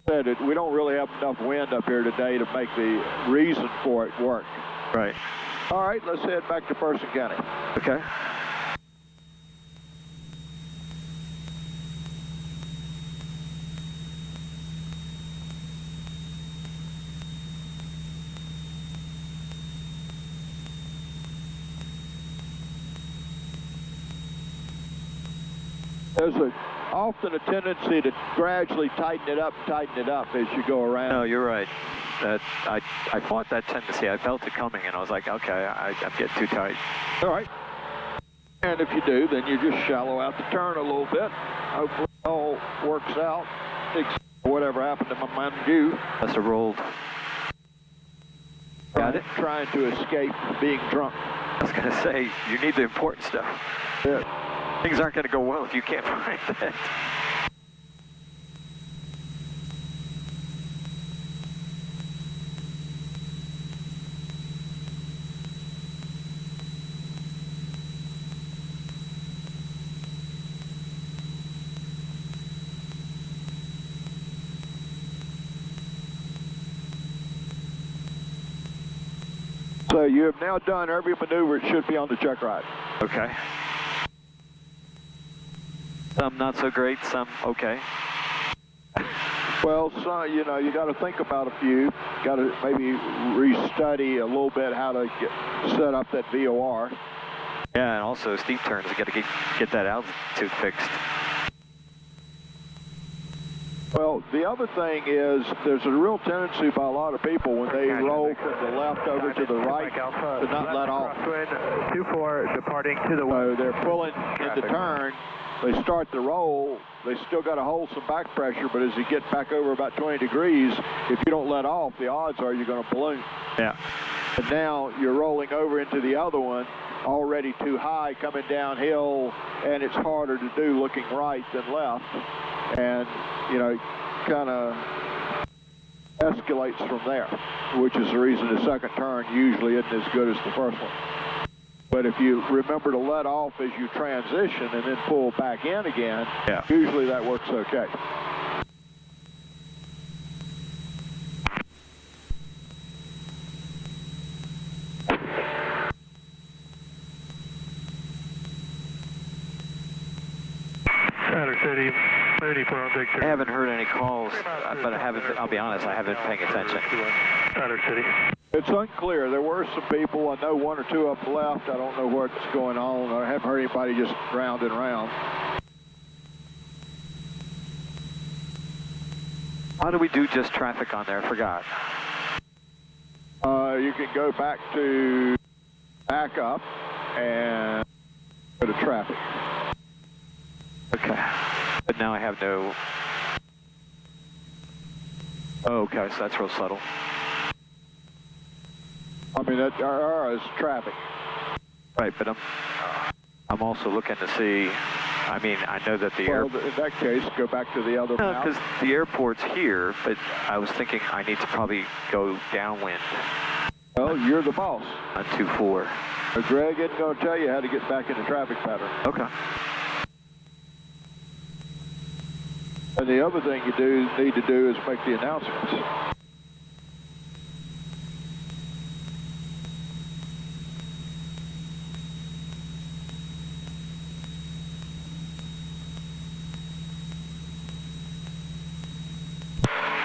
Said it, we don't really have enough wind up here today to make the reason for it work. Right. All right, let's head back to Person County. Okay. There's often a tendency to gradually tighten it up as you go around. No, you're right. That I fought that tendency. I felt it coming, and I was like, okay, I'm getting too tight. All right. And if you do, then you just shallow out the turn a little bit. Hopefully it all works out, except whatever happened to my Mountain Dew. Must have rolled. Got it? Trying to escape being drunk. I was going to say, you need the important stuff. Yeah. Things aren't going to go well if you can't find that. So you have now done every maneuver it should be on the Checkride. Okay. Some not so great, some okay. Well, so, you know, you got to think about a few. Got to maybe restudy a little bit how to set up that VOR. Yeah, and also steep turns, you got to get that altitude fixed. Well, the other thing is there's a real tendency by a lot of people when they roll from the left over to the right to not let off. Crosswind 24 departing to the west. So they're pulling into turn. They start the roll. They still got to hold some back pressure, but as you get back over about 20 degrees, if you don't let off, the odds are you're going to balloon. Yeah. And now you're rolling over into the other one, already too high, coming downhill, and it's harder to do looking right than left. And, you know, kind of escalates from there, which is the reason the second turn usually isn't as good as the first one. But if you remember to let off as you transition and then pull back in again, yeah, usually that works okay. Center City, ready for our big I haven't heard any calls, but I haven't. I'll be honest, I haven't been paying attention. Center City. It's unclear. There were some people. I know one or two up left. I don't know what's going on. I haven't heard anybody just round and round. How do we do just traffic on there? I forgot. You can go back up and go to traffic. Okay. But now I have no... Oh, okay, so that's real subtle. I mean, that is traffic. Right, but I'm also looking to see... I mean, I know that the Well, in that case, go back to the other map. because the airport's here, but I was thinking I need to probably go downwind Well, you're the boss. on 24. But Greg isn't going to tell you how to get back in the traffic pattern. Okay. And the other thing you need to do is make the announcements.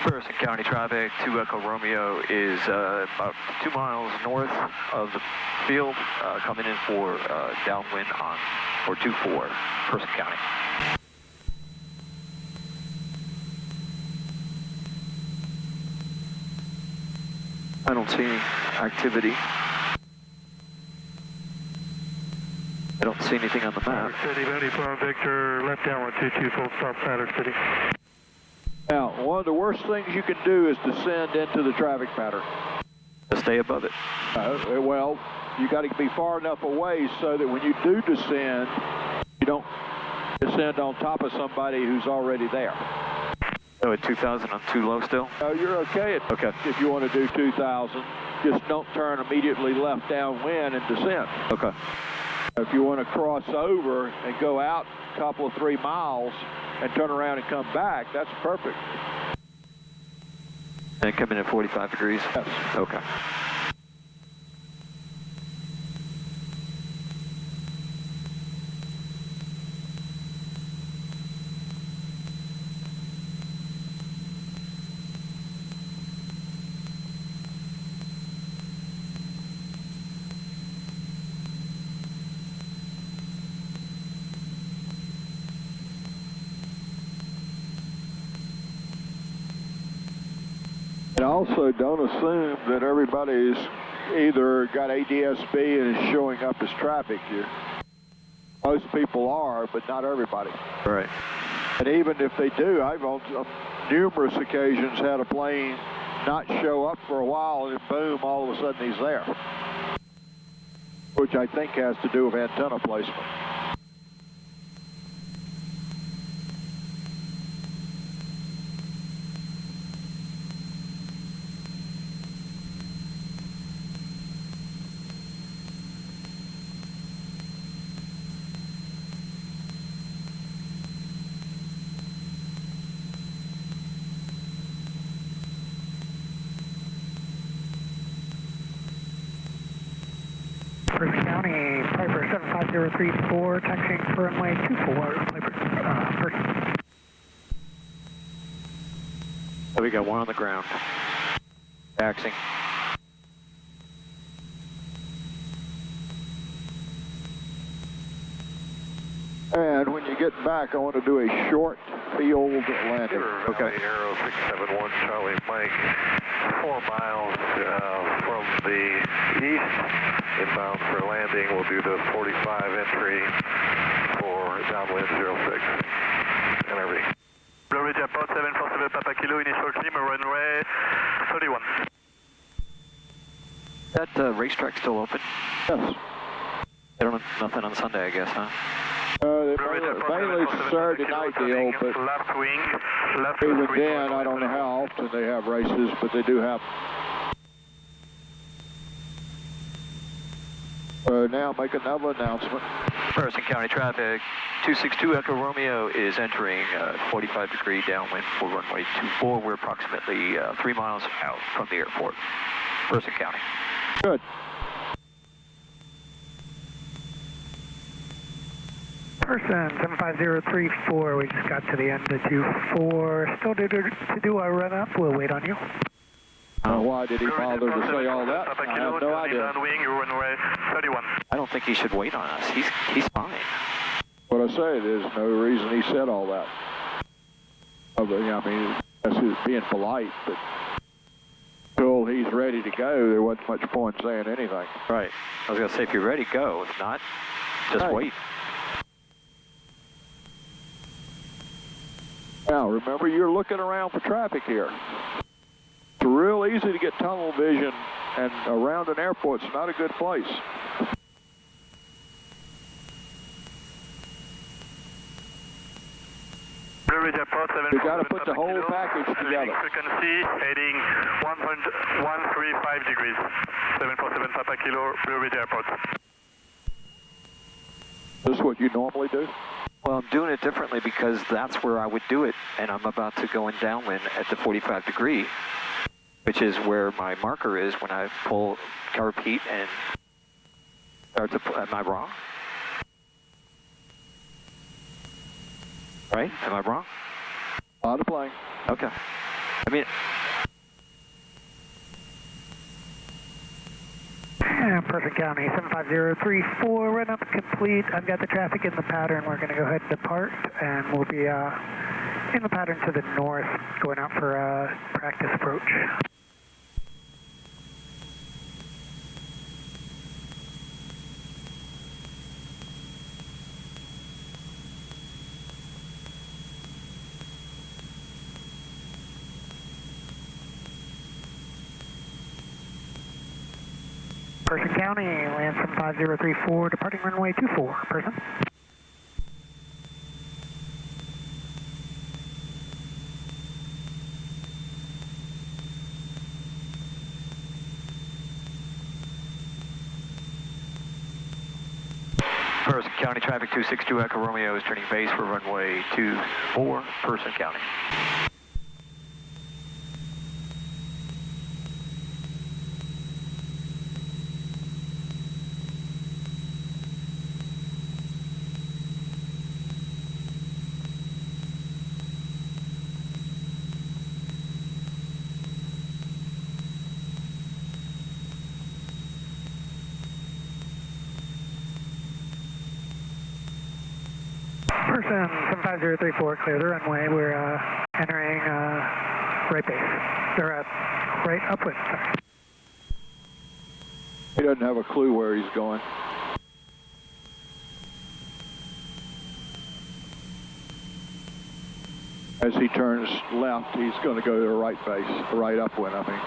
Ferguson County traffic, 2 Echo Romeo is about 2 miles north of the field, coming in for downwind on 24, Ferguson County. I don't see any activity. I don't see anything on the map. City, Betty Farm, Victor, left downwind 22, full stop, Tyler City. Now, one of the worst things you can do is descend into the traffic pattern. To stay above it. Well, you got to be far enough away so that when you do descend, you don't descend on top of somebody who's already there. Oh, at 2,000, I'm too low still? No, you're okay, if you want to do 2,000. Just don't turn immediately left downwind and descend. Okay. If you want to cross over and go out a couple of 3 miles and turn around and come back, that's perfect. And come in at 45 degrees? Yes. Okay. And also, don't assume that everybody's either got ADSB and is showing up as traffic here. Most people are, but not everybody. Right. And even if they do, I've on numerous occasions had a plane not show up for a while and boom, all of a sudden he's there. Which I think has to do with antenna placement. First County, Piper 75034, taxiing for runway 24, Piper, first. So we got one on the ground. Taxing. And when you get back, I want to do a short field landing. Okay. Arrow 671, Charlie Mike, 4 miles from the east, inbound for landing. We'll do the 45 entry for downwind 06. And everything. Blue Ridge Airport, 747 Papa Kilo, initial climb, runway 31. That racetrack still open? Yes. They don't have nothing on Sunday, I guess, huh? Mainly it's a Saturday night deal, but left wing, even then, I don't know how often they have races, but they do have. Now make another announcement. Ferguson County traffic, 262 Echo Romeo is entering 45 degree downwind for runway 24. We're approximately 3 miles out from the airport. Ferguson County. Good. Person 75034, we just got to the end of 24. Still to do our run up, we'll wait on you. Why did he bother to say all that? I have no idea. Runway 31. I don't think he should wait on us. He's fine. What I say, there's no reason he said all that. I mean, that's just being polite, but until he's ready to go, there wasn't much point saying anything. Right. I was going to say, if you're ready, go. If not, just Right. wait. Now, remember, you're looking around for traffic here. It's real easy to get tunnel vision, and around an airport's not a good place. Blue Ridge Airport, You got to put the whole package together. Frequency heading 135 degrees. 747 Papa Kilo, Blue Ridge Airport. This is what you normally do? Well, I'm doing it differently because that's where I would do it, and I'm about to go in downwind at the 45 degree, which is where my marker is when I pull repeat and start to. Am I wrong? Right? Am I wrong? On the plane. Okay. I mean. Perfect County 75034, run up complete. I've got the traffic in the pattern. We're going to go ahead and depart, and we'll be in the pattern to the north, going out for a practice approach. Person County, land 75034, departing runway 24. Person. Person County traffic 262 Echo Romeo is turning base for runway 24, Person County. Person 75034, clear the runway. We're entering right base. Or right upwind, sorry. He doesn't have a clue where he's going. As he turns left, he's going to go to the right base, the right upwind, I mean.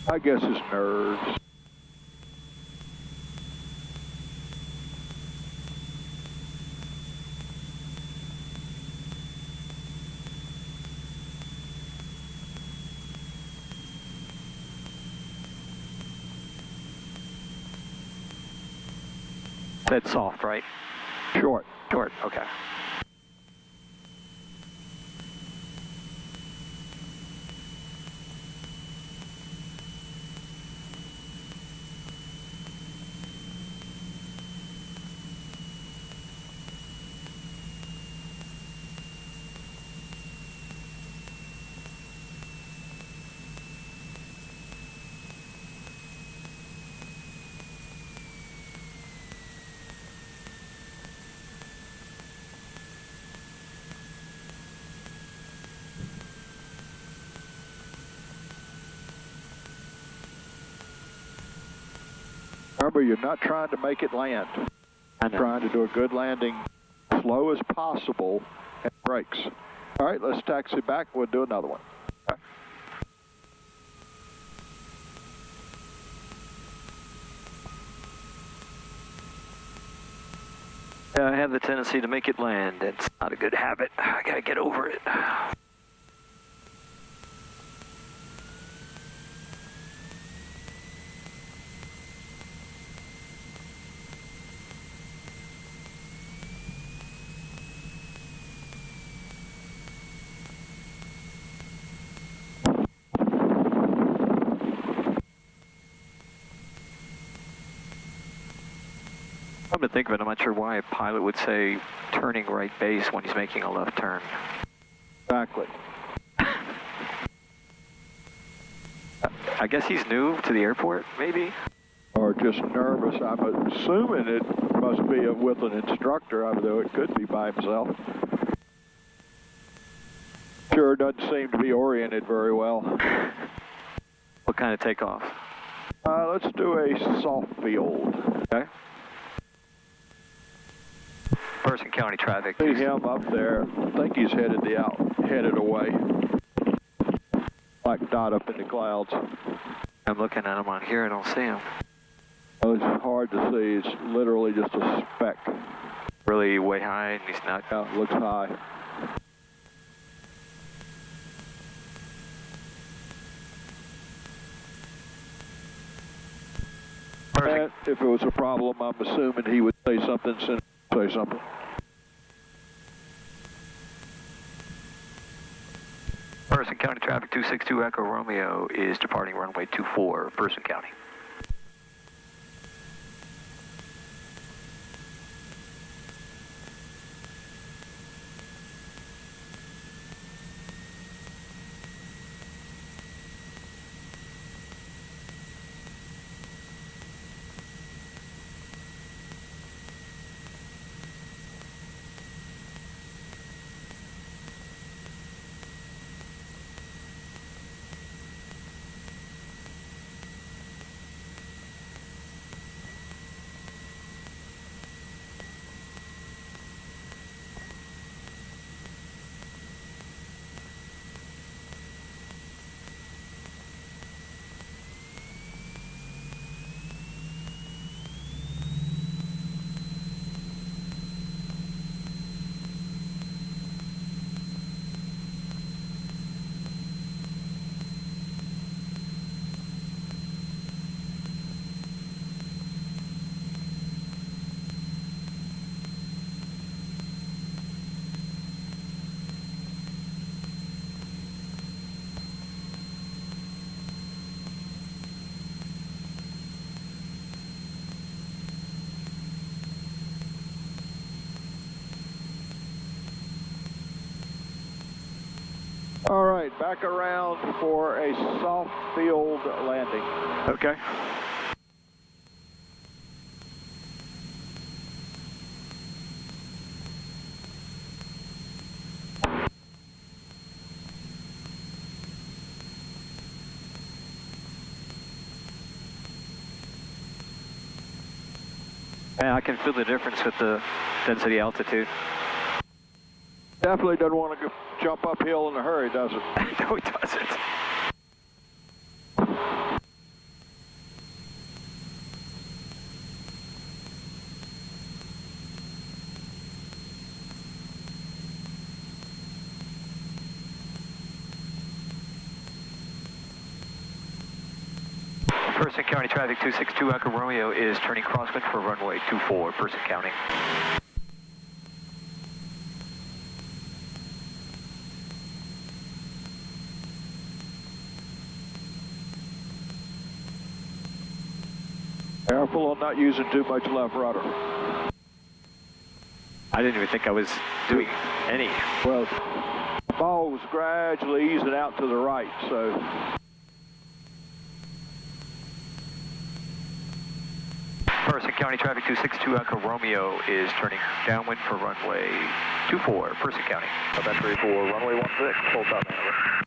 I guess his nerves. That's soft, right? Short. Short, okay. Remember, you're not trying to make it land. I know. Trying to do a good landing, slow as possible, and brakes. All right, let's taxi back. We'll do another one. All right. I have the tendency to make it land. It's not a good habit. I gotta get over it. Come to think of it, I'm not sure why a pilot would say turning right base when he's making a left turn. Exactly. I guess he's new to the airport, maybe? Or just nervous. I'm assuming it must be with an instructor, although it could be by himself. Sure doesn't seem to be oriented very well. What kind of takeoff? Let's do a soft field. Okay. Person County traffic. See him up there. I think he's headed away. Like dot up in the clouds. I'm looking at him on here, I don't see him. Oh, it's hard to see. It's literally just a speck. Really way high and he's not. Yeah, it looks high. And if it was a problem, I'm assuming he would say something, say something. Person County traffic 262 Echo Romeo is departing runway 24, Person County. All right, back around for a soft field landing. Okay. Yeah, I can feel the difference with the density altitude. Definitely doesn't want to jump uphill in a hurry, does it? No, it doesn't. Person County traffic 262 Echo Romeo is turning crosswind for runway 24, Person County. Careful on not using too much left rudder. I didn't even think I was doing any. Well, the ball was gradually easing out to the right, so. Person County traffic 262 Echo Romeo is turning downwind for runway 24, Person County. Entry for runway 16, full top maneuver.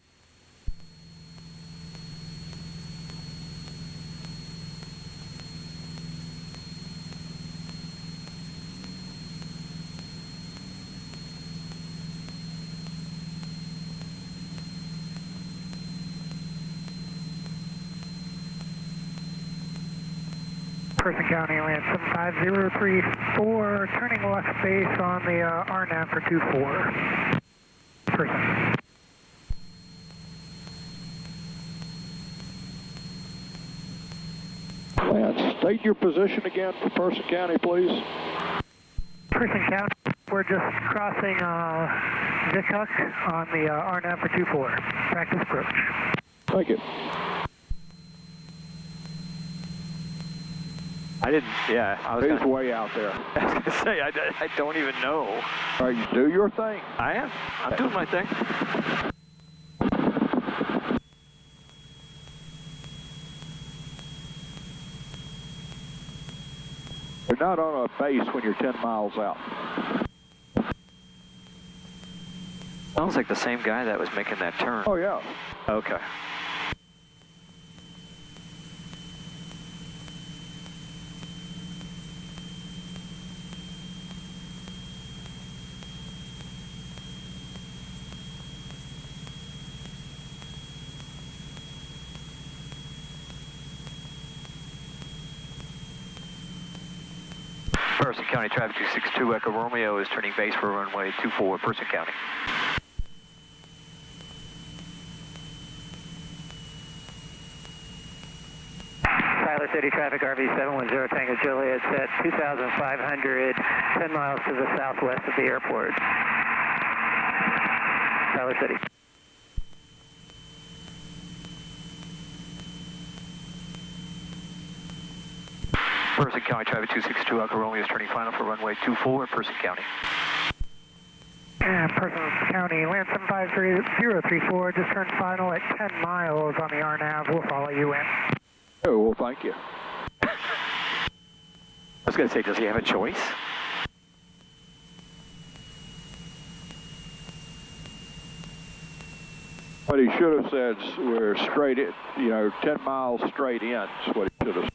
Person County, land 75034, turning left base on the RNAV for 24. Person. And state your position again for Person County, please. Person County, we're just crossing Vicook on the RNAV for 24. Practice approach. Thank you. I didn't, yeah, I was He's gonna, way out there. I was gonna say, I don't even know. All right, you do your thing. I am. I'm doing my thing. You're not on a base when you're 10 miles out. Sounds like the same guy that was making that turn. Oh, yeah. Okay. Person County traffic 262 Echo Romeo is turning base for runway 24, Person County. Tyler City traffic RV 710 Tango Juliet at 2,500, 10 miles to the southwest of the airport. Tyler City. Person County traffic 262 Echo Romeo is turning final for runway 24, Person County. And Person County, land 75034, just turned final at 10 miles on the RNAV. We'll follow you in. Oh, well, thank you. I was going to say, does he have a choice? What he should have said is we're straight in, 10 miles straight in is what he should have said.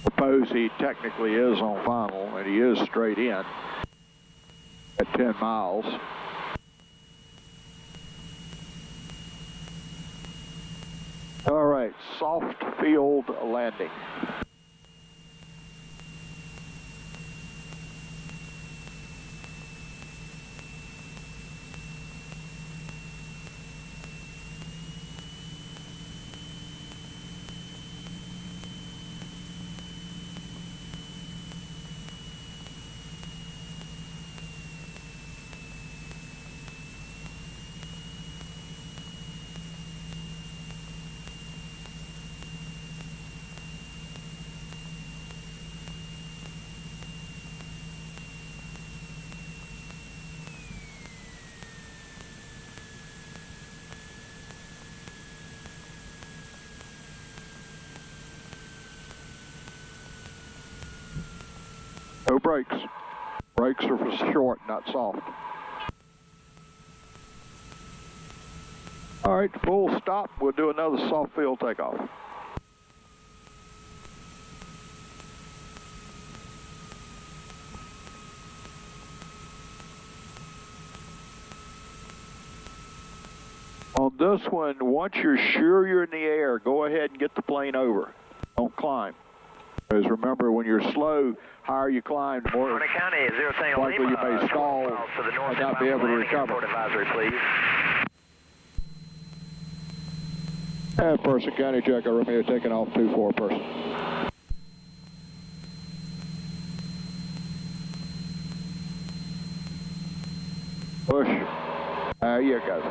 Suppose he technically is on final, and he is straight in at 10 miles. All right, soft field landing. No brakes. Brakes are for short, not soft. All right, full stop. We'll do another soft field takeoff. On this one, once you're sure you're in the air, go ahead and get the plane over. Don't climb. Because remember, when you're slow, higher you climb, the more Harnett County, 0 Tango likely you may stall to the north and not be able to recover. Advisory, please. And Person County, Checker Romeo taking off 24 person. Push. There you go.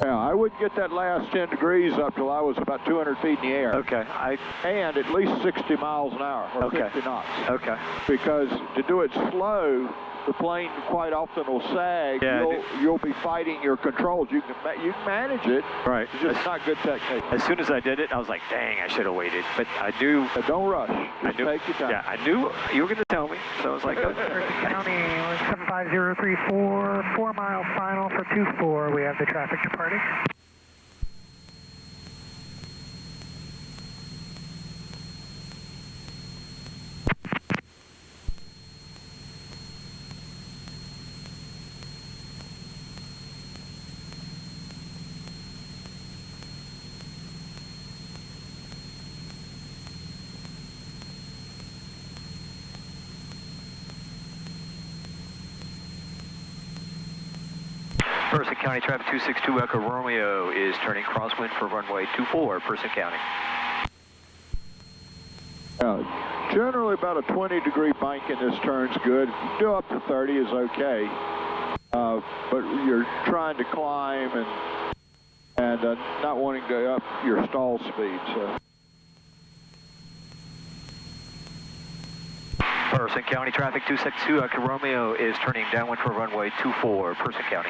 Now, I wouldn't get that last 10 degrees up till I was about 200 feet in the air. Okay. And at least 60 miles an hour, or Okay. 50 knots. Okay. Because to do it slow, the plane quite often will sag. Yeah, You'll be fighting your controls. You can manage it. Right. It's just not good technique. As soon as I did it, I was like, dang, I should have waited. But I knew. But don't rush. Just I knew, take your time. Yeah, I knew you were going to tell me. So I was like, Person County, 75034, 4 mile final for 24. We have the traffic departing. Person County traffic 262 Echo Romeo is turning crosswind for runway 24, Person County. Generally about a 20-degree bank in this turn's good. Do up to 30 is okay. But you're trying to climb and not wanting to up your stall speed. So. Person County traffic 262 Echo Romeo is turning downwind for runway 24, Person County.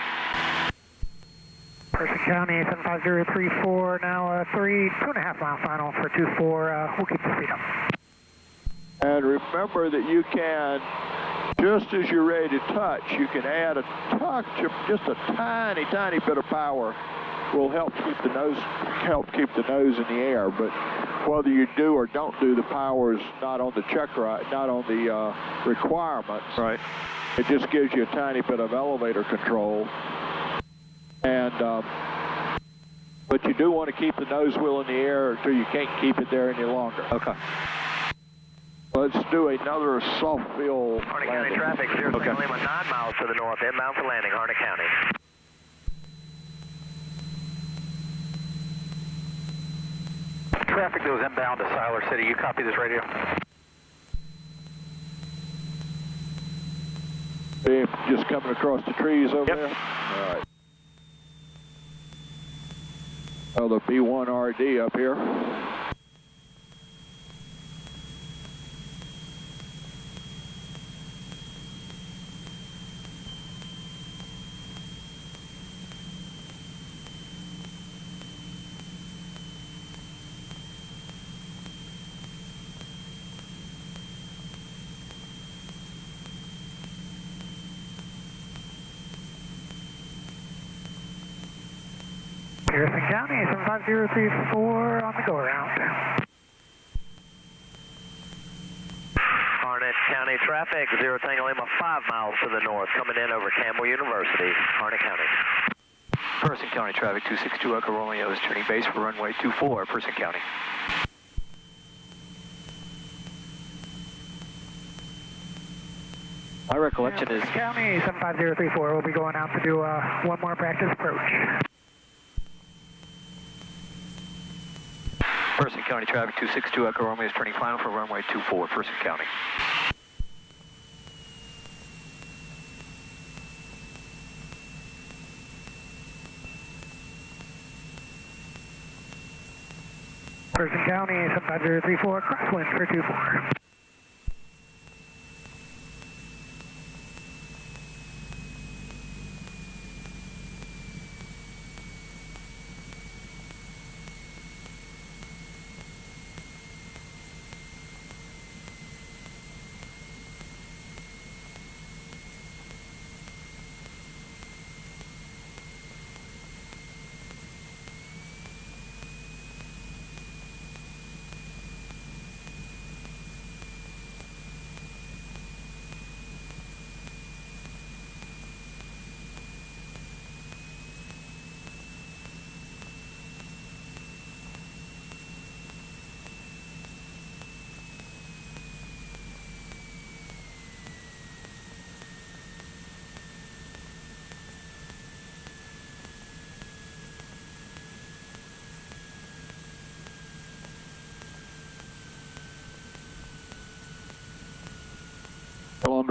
Person County, 75034, now 2.5 mile final for 24. We'll keep the speed up. And remember that you can, just as you're ready to touch, you can add a touch of just a tiny, tiny bit of power. Will help keep the nose in the air. But whether you do or don't do, the power is not on the checkride, not on the requirements. Right. It just gives you a tiny bit of elevator control. And but you do want to keep the nose wheel in the air until you can't keep it there any longer. Okay. Let's do another soft field Harnett landing. County traffic, 0 Okay. Tango Lima, 9 miles to the north, inbound for landing, Harnett County. Traffic that was inbound to Siler City. You copy this radio? Just coming across the trees over Yep. there? All right. Oh, the B1RD up here. Harrison County, 75034 on the go around. Harnett County traffic, 0 Tango Lima, 5 miles to the north, coming in over Campbell University, Harnett County. Person County traffic 262 Echo Romeo is turning base for runway 24, Person County. My recollection is... County, 75034. We'll be going out to do one more practice approach. Person County traffic 262 Echo Romeo is turning final for runway 24, Person County. Person County, 75034, crosswind for 24.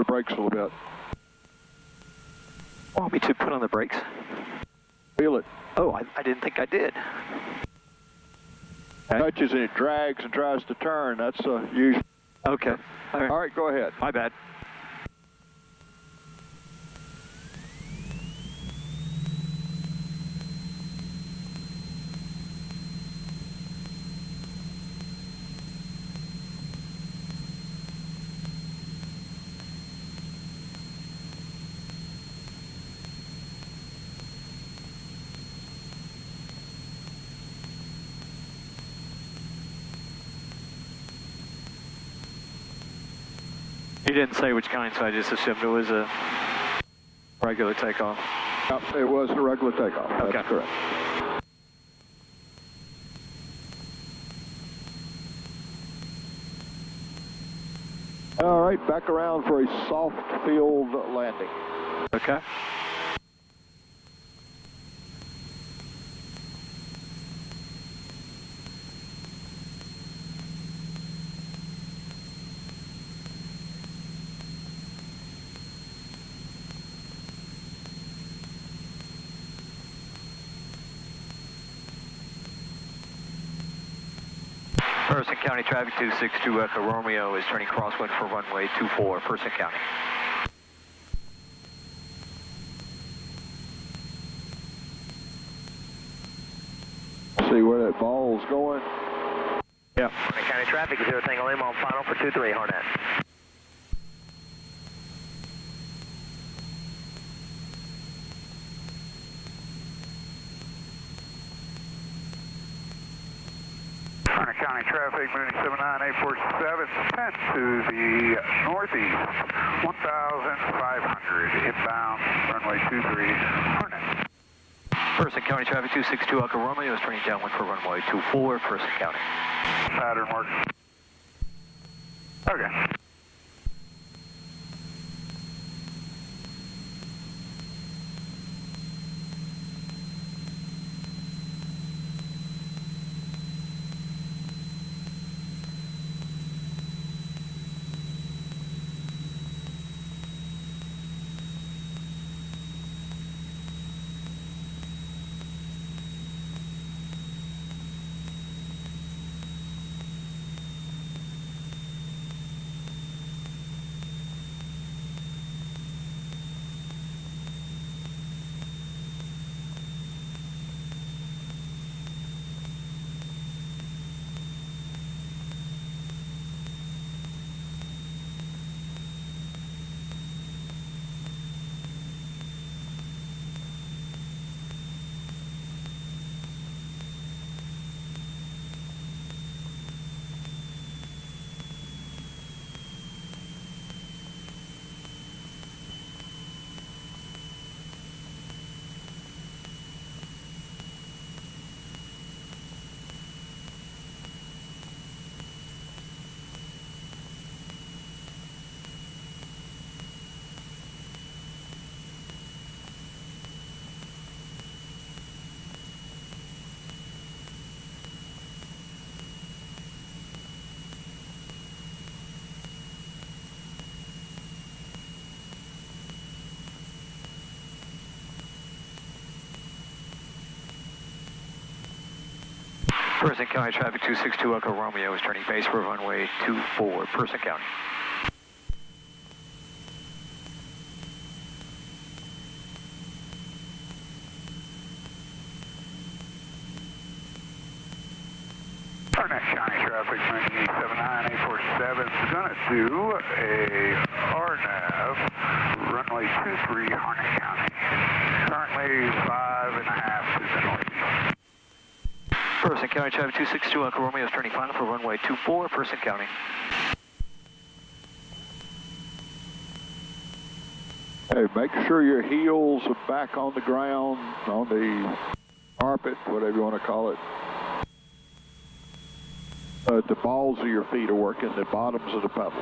the brakes a little bit. Want me to put on the brakes? Feel it. Oh, I didn't think I did. Okay. Touches and it drags and tries to turn. That's usual. Okay. All right, go ahead. My bad. You didn't say which kind, so I just assumed it was a regular takeoff. Yep, it was a regular takeoff. Okay. That's correct. All right, back around for a soft field landing. Okay. Person County traffic 262 Echo Romeo is turning crosswind for runway 24, Person County. See where that ball's going. Yeah. Person County traffic is 0 Tango Lima on final for 23 Hornet. County traffic moving 79847, 10 to the northeast, 1,500 inbound, runway 23, Hornet. Person County traffic 262 Echo Romeo is turning downwind for runway 24, Person County. Pattern work. Okay. Person County traffic 262 Echo Romeo is turning base for runway 24, Person County. Hornet County traffic moving 79847 is going to do a RNAV, runway 23, Hornet County. Currently 5.5 to the northeast. Person County traffic 262 Echo Romeo is turning final for runway 24, Person County. Hey, make sure your heels are back on the ground, on the carpet, whatever you want to call it. The balls of your feet are working, the bottoms of the pedal.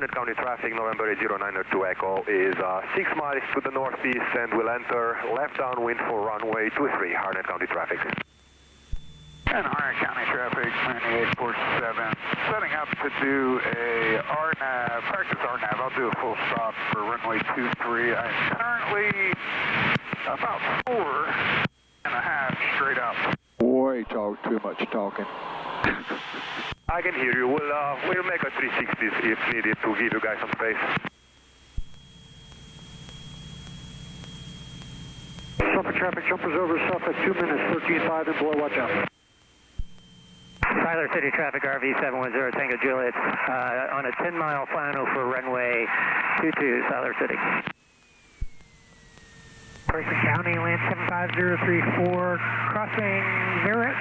Harnett County traffic, November 80902 Echo is 6 miles to the northeast and will enter left downwind for runway 23, Harnett County traffic. And Harnett County traffic, 9847, setting up to do a RNAV, practice RNAV. I'll do a full stop for runway 23. I'm currently about 4.5 straight up. Boy, too much talking. I can hear you. We'll make a 360 if needed to give you guys some space. Suffolk traffic jumpers over Suffolk, 2 minutes, 13.5 and below, watch out. Tyler City traffic, RV 710 Tango Juliet, on a 10-mile final for runway 22, Tyler City. Person County, land 75034, crossing Merrick,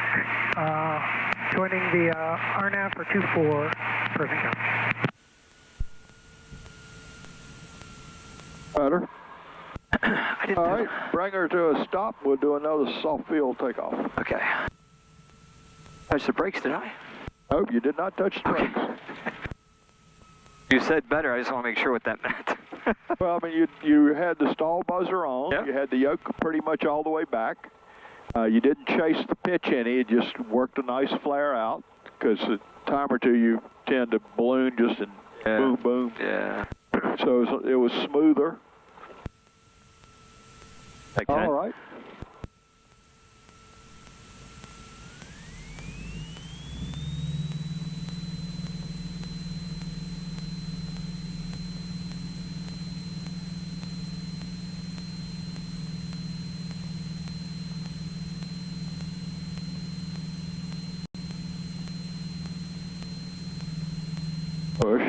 joining the RNAV for 24, Person County. Better. I didn't All right, bring her to a stop. We'll do another soft field takeoff. Okay. Touch the brakes, did I? Nope, you did not touch the brakes. You said better. I just want to make sure what that meant. Well, I mean, you had the stall buzzer on. Yep. You had the yoke pretty much all the way back. You didn't chase the pitch any. It just worked a nice flare out because a time or two you tend to balloon just and boom, boom. Yeah. So it was smoother. Like all right. Push.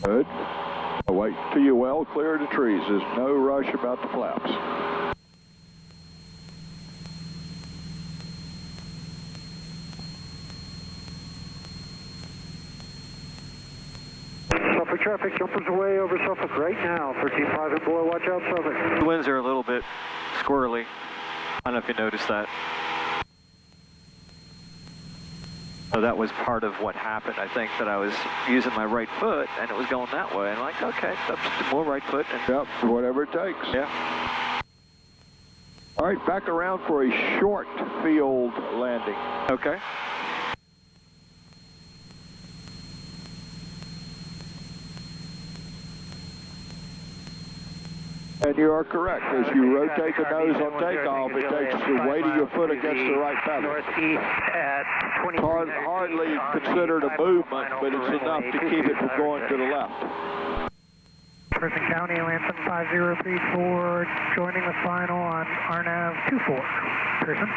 Good. Oh, wait till you well clear the trees. There's no rush about the flaps. Suffolk traffic jumpers away over Suffolk right now, 13.5 and below, watch out Suffolk. The winds are a little bit squirrely. I don't know if you noticed that. So that was part of what happened. I think that I was using my right foot and it was going that way. And I'm like, okay, that's more right foot. And yep, whatever it takes. Yeah. All right, back around for a short field landing. Okay. And you are correct. As you rotate the nose on takeoff, it takes the weight of your foot against the right pedal. Northeast at 20. Hardly considered a movement, but it's enough to keep it from going to the left. Person County, land 75034, joining the final on RNAV 24. Person.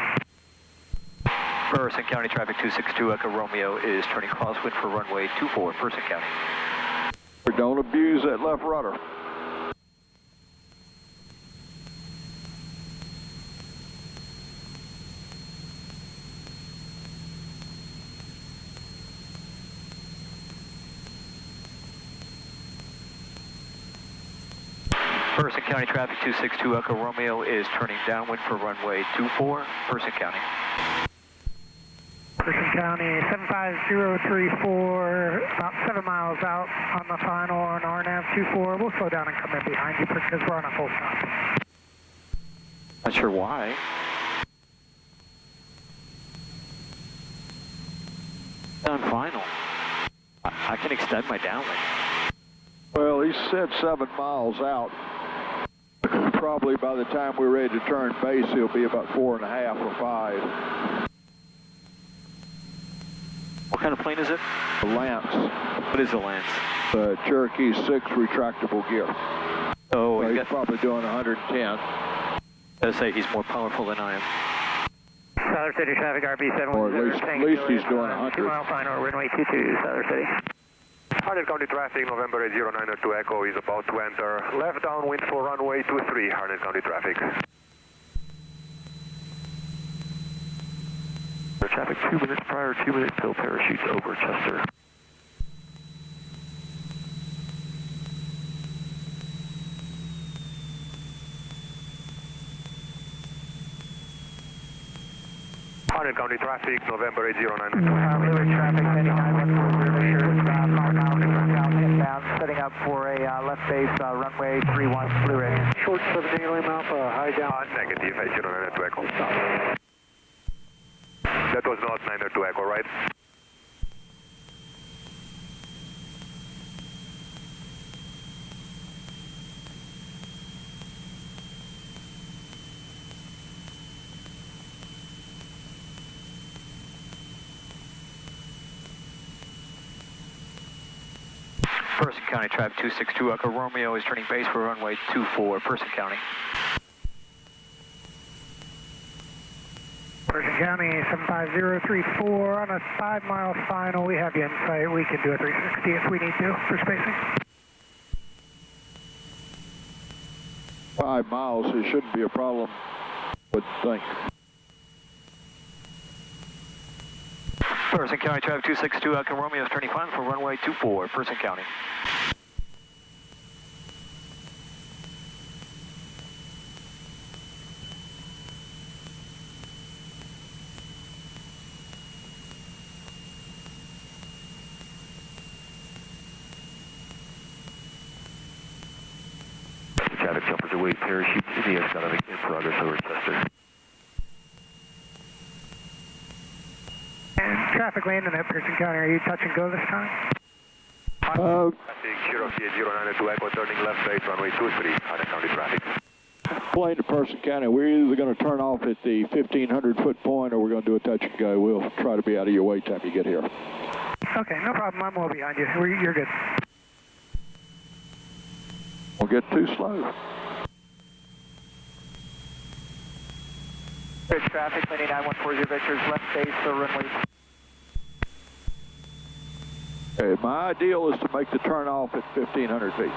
Person County traffic 262 Echo Romeo is turning crosswind for runway 24, Person County. Don't abuse that left rudder. Person County traffic 262 Echo Romeo is turning downwind for runway 24, Person County. Person County 75034, about 7 miles out on the final on RNAV 24. We'll slow down and come in behind you because we're on a full stop. Not sure why. On final. I can extend my downwind. Well, he said 7 miles out. Probably by the time we're ready to turn base, he'll be about 4.5 or 5. What kind of plane is it? The Lance. What is the Lance? The Cherokee 6 retractable gear. Oh, so he's probably doing 110. Let's say he's more powerful than I am. Tyler City traffic, RV 710. Or at least he's doing 100. 2-mile final, runway 22, Tyler City. Harnett County traffic, November 80902 Echo is about to enter left downwind for runway 23, Harnett County traffic. Traffic 2 minutes prior, 2 minute till parachutes over Chester. Hunter County traffic, November 809. Blue Ridge traffic, 8914, 5 miles inbound, setting up for a left base runway 31, Blue Ridge. Short 17 Lima Alpha, high down. Negative, 809 to Echo. That was not 9 to Echo, right? Person County traffic 262 Echo Romeo is turning base for runway 24, Person County. Person County 75034 on a 5 mile final. We have you in sight. We can do a 360 if we need to for spacing. 5 miles, it shouldn't be a problem, would think. Person County traffic 262 Echo Romeo is turning final for runway 24, Person County. Traffic jumpers away, parachute to the economic in progress over Chester. And traffic landing at Pearson County, are you touch and go this time? Traffic Cherokee 809 to Echo, turning left base, runway 23, Hunter County traffic. Plane to Person County, we're either going to turn off at the 1,500 foot point or we're going to do a touch and go. We'll try to be out of your way time you get here. Okay, no problem. I'm well behind you. You're good. Don't get too slow. Ridge traffic, 99140 Vectors, left base, runway. Okay, my ideal is to make the turn off at 1,500 feet.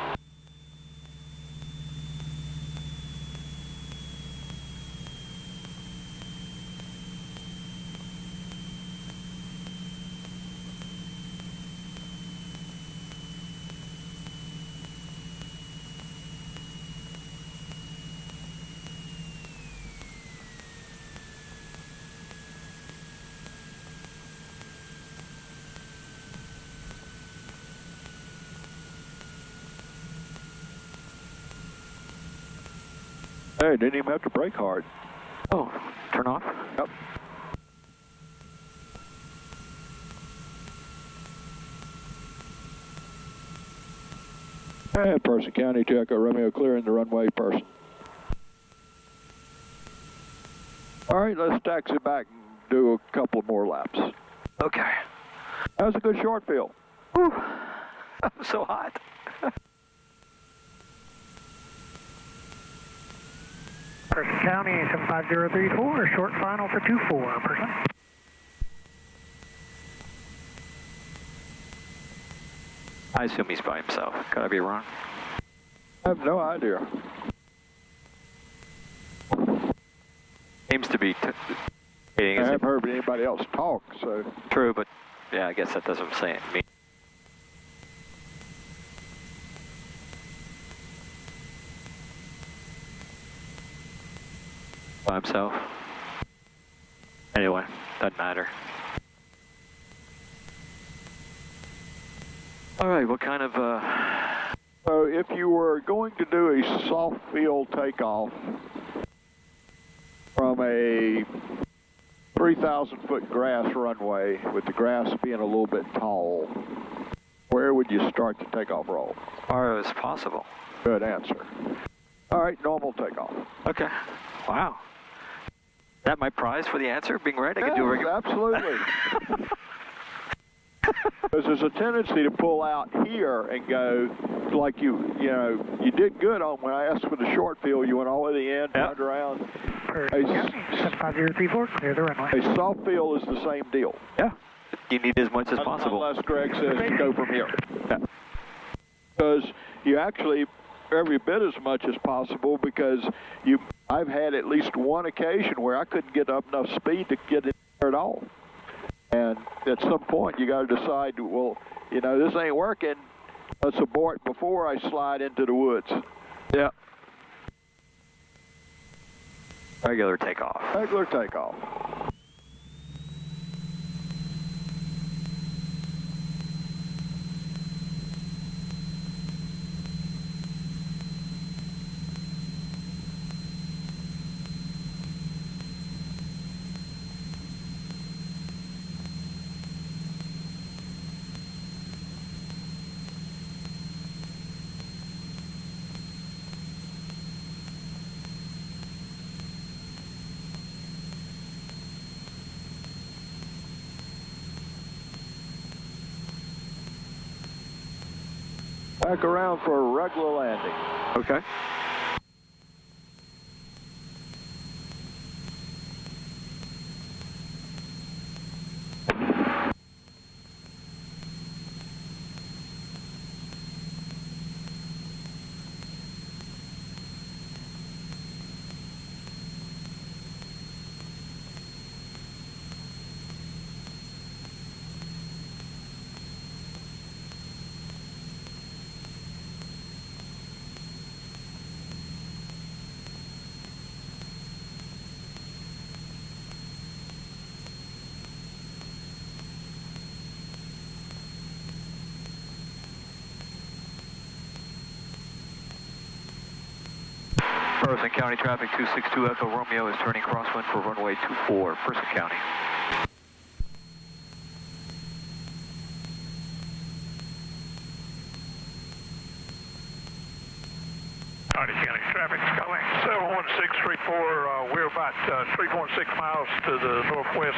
Hey, didn't even have to brake hard. Oh, turn off? Yep. And Person County to Echo Romeo, clearing the runway, Person. All right, let's taxi back and do a couple more laps. Okay. That was a good short field. Whew. So hot. Person County 75034, short final for 24, Person. I assume he's by himself. Could I be wrong? I have no idea. Seems to be. I haven't heard anybody else talk, so. True, but yeah, I guess that doesn't say it. Me. By himself. Anyway, doesn't matter. All right, what kind of So if you were going to do a soft field takeoff from a 3,000 foot grass runway, with the grass being a little bit tall, where would you start the takeoff roll? far as possible? Good answer. All right, normal takeoff. Okay. Wow. Is that my prize for the answer? Being right? I can do a regular. Absolutely. Because there's a tendency to pull out here and go like you did good on when I asked for the short field. You went all the way to the end, turned around. Person County 75034, clear the runway. A soft field is the same deal. Yeah. You need as much as possible. Unless Greg says go from here. Yeah. Because you actually every bit as much as possible, because I've had at least one occasion where I couldn't get up enough speed to get in there at all. And at some point, you got to decide, well, this ain't working. Let's abort before I slide into the woods. Yeah. Regular takeoff. Regular takeoff. Back around for a regular landing. Okay. Person County traffic 262 Echo Romeo is turning crosswind for runway 24, Person County. Hardy County traffic calling 71634. We're about 3.6 miles to the northwest.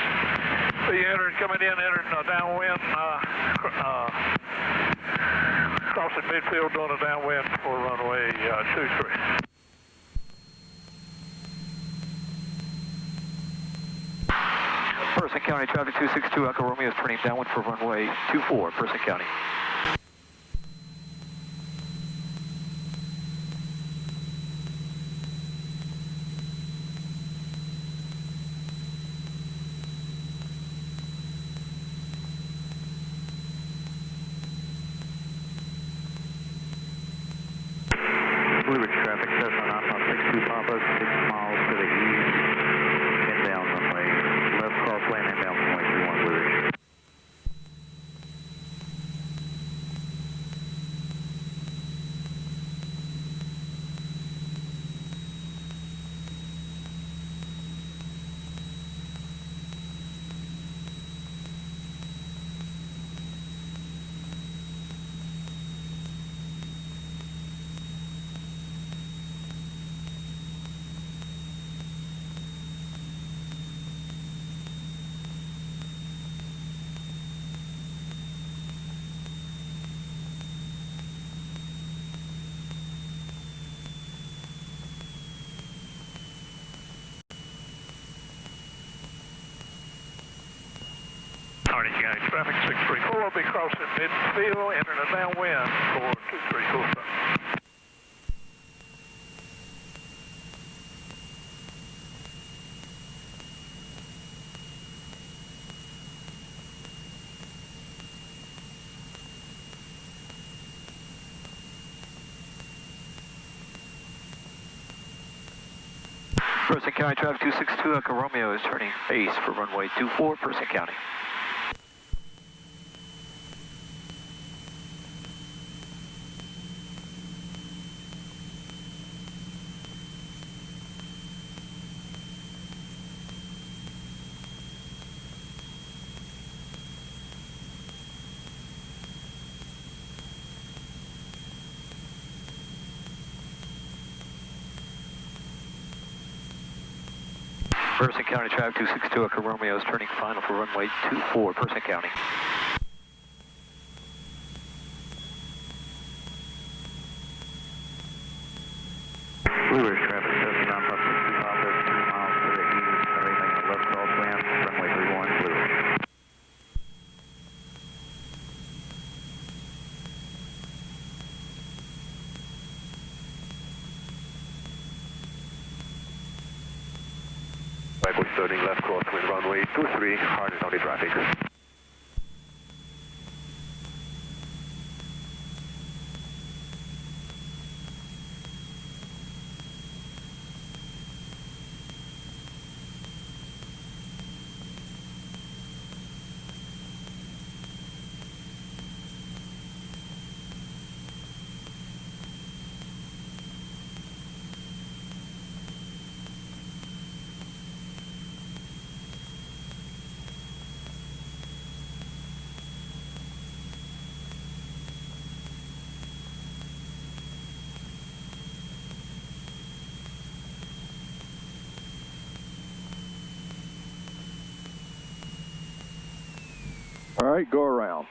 Coming in, entering downwind, crossing midfield, doing a downwind for runway 23. Person County traffic 262 Echo Romeo is turning downwind for runway 24, Person County. Blue Ridge traffic, Cessna 962 Papa, 6 miles to the east, inbound runway, left crosswind, inbound runway 31 Blue Ridge. Hardy County traffic 634 will be crossing midfield, entering a downwind for 2345. Person County traffic 262 Echo Romeo is turning base for runway 24, Person County. Person County traffic 262 Echo Romeo is turning final for runway 24, Person County. Blue Ridge traffic, Cessna 962 Papa, 2 miles to the east, everything on left crosswind, runway 31 Blue Ridge. Bible starting left crosswind, runway 23, Hardy County traffic. All right, go around.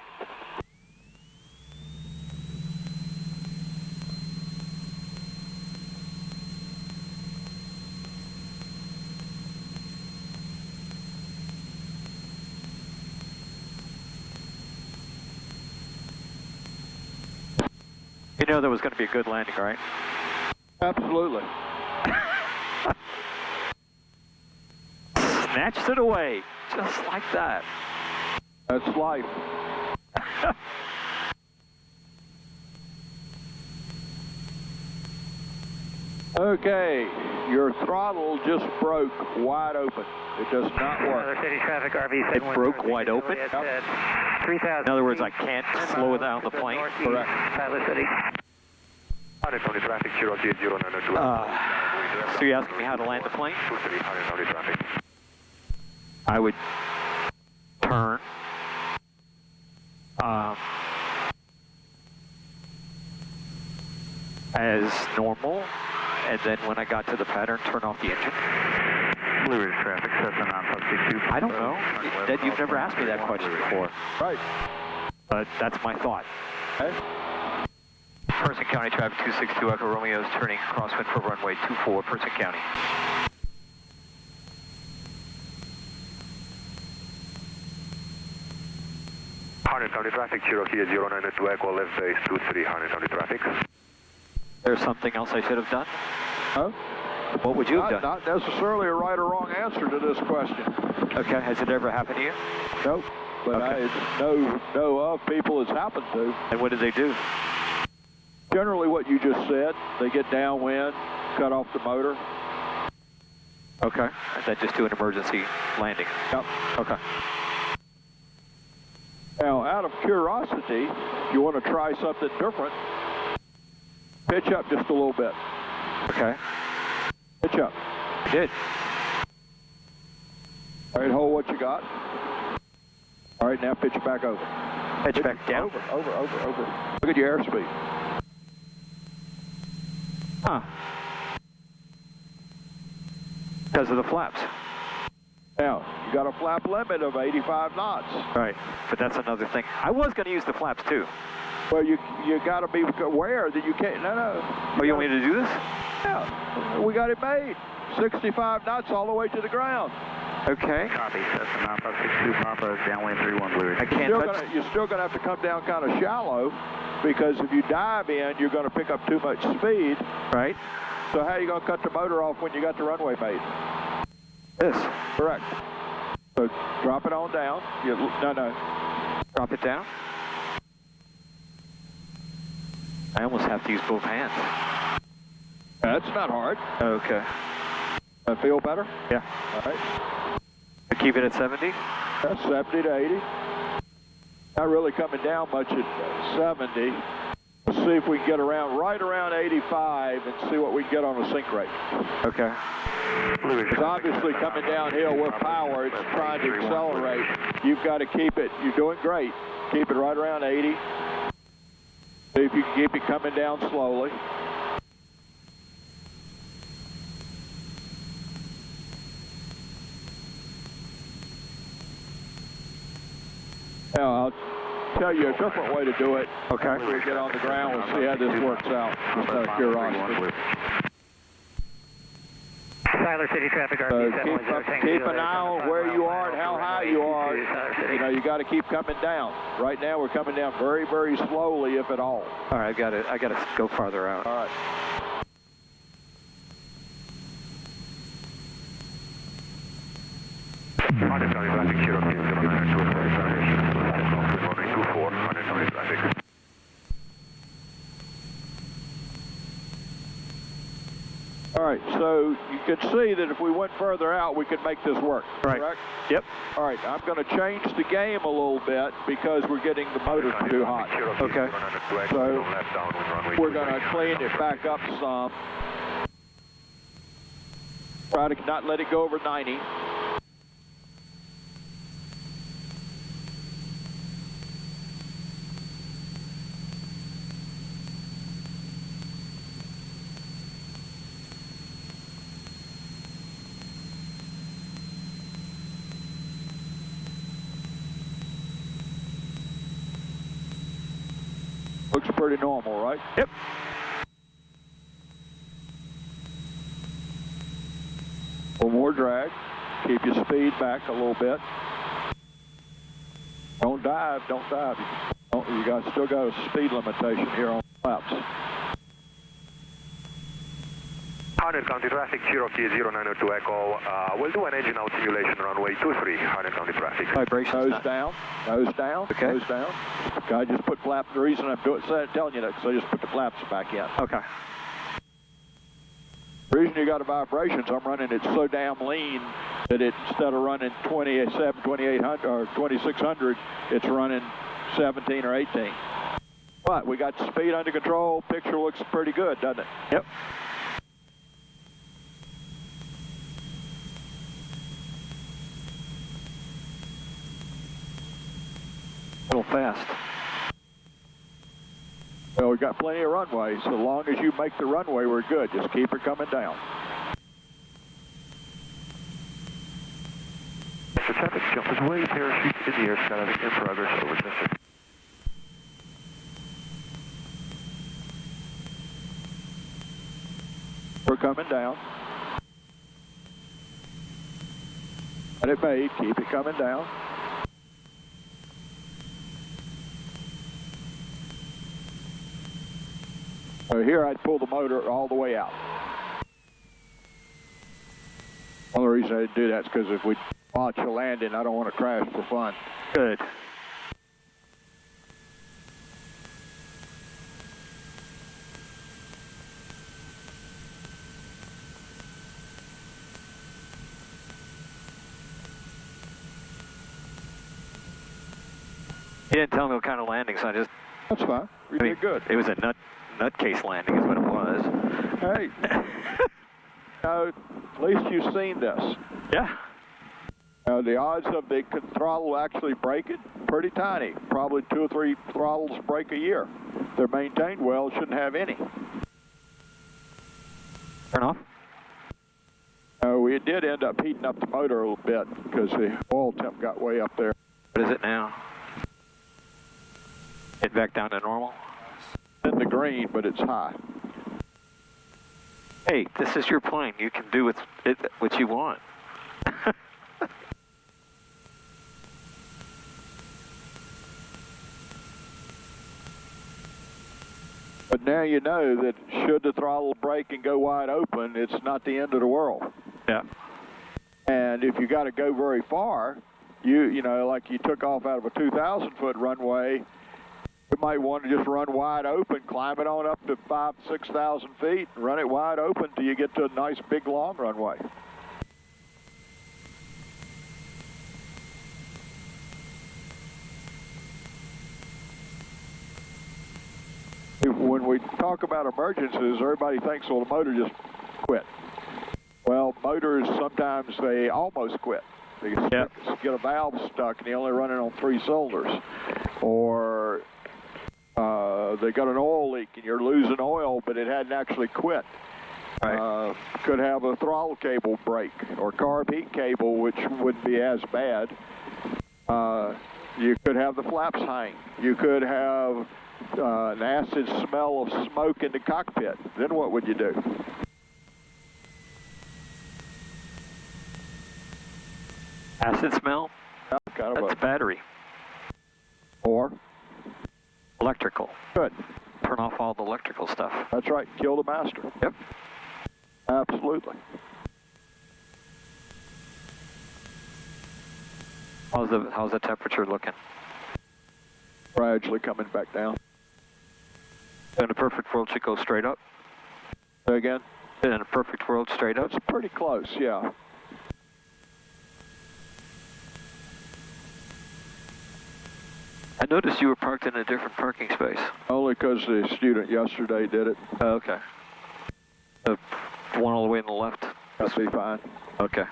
know there was going to be a good landing, right? Absolutely. Snatched it away, just like that. That's life. Okay, your throttle just broke wide open. It does not work. Tyler City traffic, RV It broke wide open? Yep. 3,000. In other words, I can't slow it down the plane? Correct. Tyler City. Traffic 0G0902. So you're asking me how to land the plane? I would turn. As normal, and then when I got to the pattern, turn off the engine. Blue Ridge traffic, Cessna 962. I don't know. That you've never asked me that question before. Right. But that's my thought. Okay. Person County traffic 262 Echo Romeo is turning crosswind for runway 24, Person County. County traffic, Cherokee 092 Echo, left base 23, County traffic. There's something else I should have done? Huh? What would you have done? Not necessarily a right or wrong answer to this question. Okay, has it ever happened to you? Nope. But Okay. I know of people it's happened to. And what did they do? Generally what you just said, they get downwind, cut off the motor. Okay, and then just do an emergency landing. Yep. Okay. Now, out of curiosity, if you want to try something different, pitch up just a little bit. Okay. Pitch up. I did. All right, hold what you got. All right, now pitch back over. Pitch back down. Over. Look at your airspeed. Huh. Because of the flaps. Now, you got a flap limit of 85 knots. Right, but that's another thing. I was going to use the flaps too. Well, you got to be aware that you can't. No. Oh, you want me to do this? Yeah, we got it made. 65 knots all the way to the ground. Okay. Copy, Cessna 9562 Papa, downwind 31 Blue Ridge. I can't touch. You're still going to have to come down kind of shallow, because if you dive in, you're going to pick up too much speed. Right. So how are you going to cut the motor off when you got the runway made? This. Correct. So drop it on down. No. Drop it down. I almost have to use both hands. That's not hard. Okay. Feel better? Yeah. All right. Keep it at 70? That's 70 to 80. Not really coming down much at 70. Let's see if we can get right around 85 and see what we can get on a sink rate. Okay. It's obviously coming downhill with power. It's trying to accelerate. You've got to keep it. You're doing great. Keep it right around 80. See if you can keep it coming down slowly. Now, I'll tell you a different way to do it. Okay. After we get on the ground, we'll see how this works out. Just out of curiosity. Tyler City traffic, RV 710. Keep an eye on where you are and how high you are. You know, you got to keep coming down. Right now, we're coming down very, very slowly, if at all. All right, I got to go farther out. All right. County traffic, Cherokee 092 traffic. All right, so you can see that if we went further out, we could make this work, Right. correct? Yep. All right, I'm going to change the game a little bit because we're getting the motor too hot. Okay. So we're going to clean it back up some. Try to not let it go over 90. Looks pretty normal, right? Yep. A little more drag. Keep your speed back a little bit. Don't dive. Oh, you guys still got a speed limitation here on flaps. 100 County traffic, Cherokee 092 Echo. We'll do an engine out simulation runway 23, 100 County traffic. Vibrations. Nose down, nose down, Okay. nose down. Okay, I just put flaps. The reason I'm telling you that because I just put the flaps back in. Okay. The reason you got a vibrations, I'm running it so damn lean that it, instead of running 27, 2800 or 2600, it's running 17 or 18. But we got the speed under control. Picture looks pretty good, doesn't it? Yep. A little fast. Well, we've got plenty of runway. So long as you make the runway, we're good. Just keep her coming down. The traffic jump is way parachute in the air, skydiving in progress over Chester. We're coming down. Let it made. Keep it coming down. So here I'd pull the motor all the way out. Only reason I didn't do that is because if we watch a landing, I don't want to crash for fun. Good. He didn't tell me what kind of landing, so I just... That's fine. We did good. It was a nutcase landing is what it was. Hey. At least you've seen this. Yeah. The odds of the throttle actually breaking, pretty tiny. Probably 2 or 3 throttles break a year. If they're maintained well, shouldn't have any. Turn off. We did end up heating up the motor a little bit because the oil temp got way up there. What is it now? Get back down to normal? In the green, but it's high. Hey, this is your plane. You can do with it what you want. But now you know that should the throttle break and go wide open, it's not the end of the world. Yeah. And if you got to go very far, you know, like you took off out of a 2,000-foot runway, you might want to just run wide open, climb it on up to 5,000, 6,000 feet, and run it wide open till you get to a nice big long runway. When we talk about emergencies, everybody thinks, well, the motor just quit. Well, motors, sometimes they almost quit. They get a valve stuck and they only run it on 3 cylinders. Or they got an oil leak and you're losing oil, but it hadn't actually quit. Right. Could have a throttle cable break or carb heat cable, which wouldn't be as bad. You could have the flaps hang. You could have an acid smell of smoke in the cockpit. Then what would you do? Acid smell? Kind of That's battery. Or? Electrical. Good. Turn off all the electrical stuff. That's right. Kill the master. Yep. Absolutely. How's the temperature looking? Gradually coming back down. In a perfect world, should go straight up. Say again? In a perfect world, straight up. It's pretty close, yeah. I noticed you were parked in a different parking space. Only because the student yesterday did it. Oh, okay. The one all the way on the left? That'll be fine. Okay.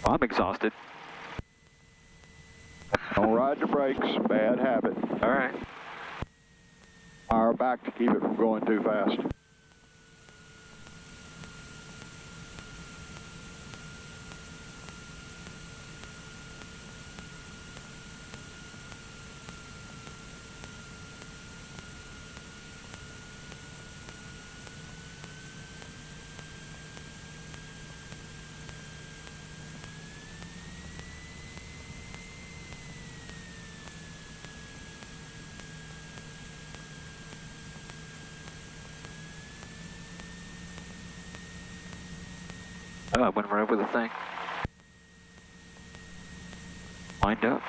I'm exhausted. Don't ride the brakes. Bad habit. All right. Fire back to keep it from going too fast. Oh, I went right over the thing. Lined up.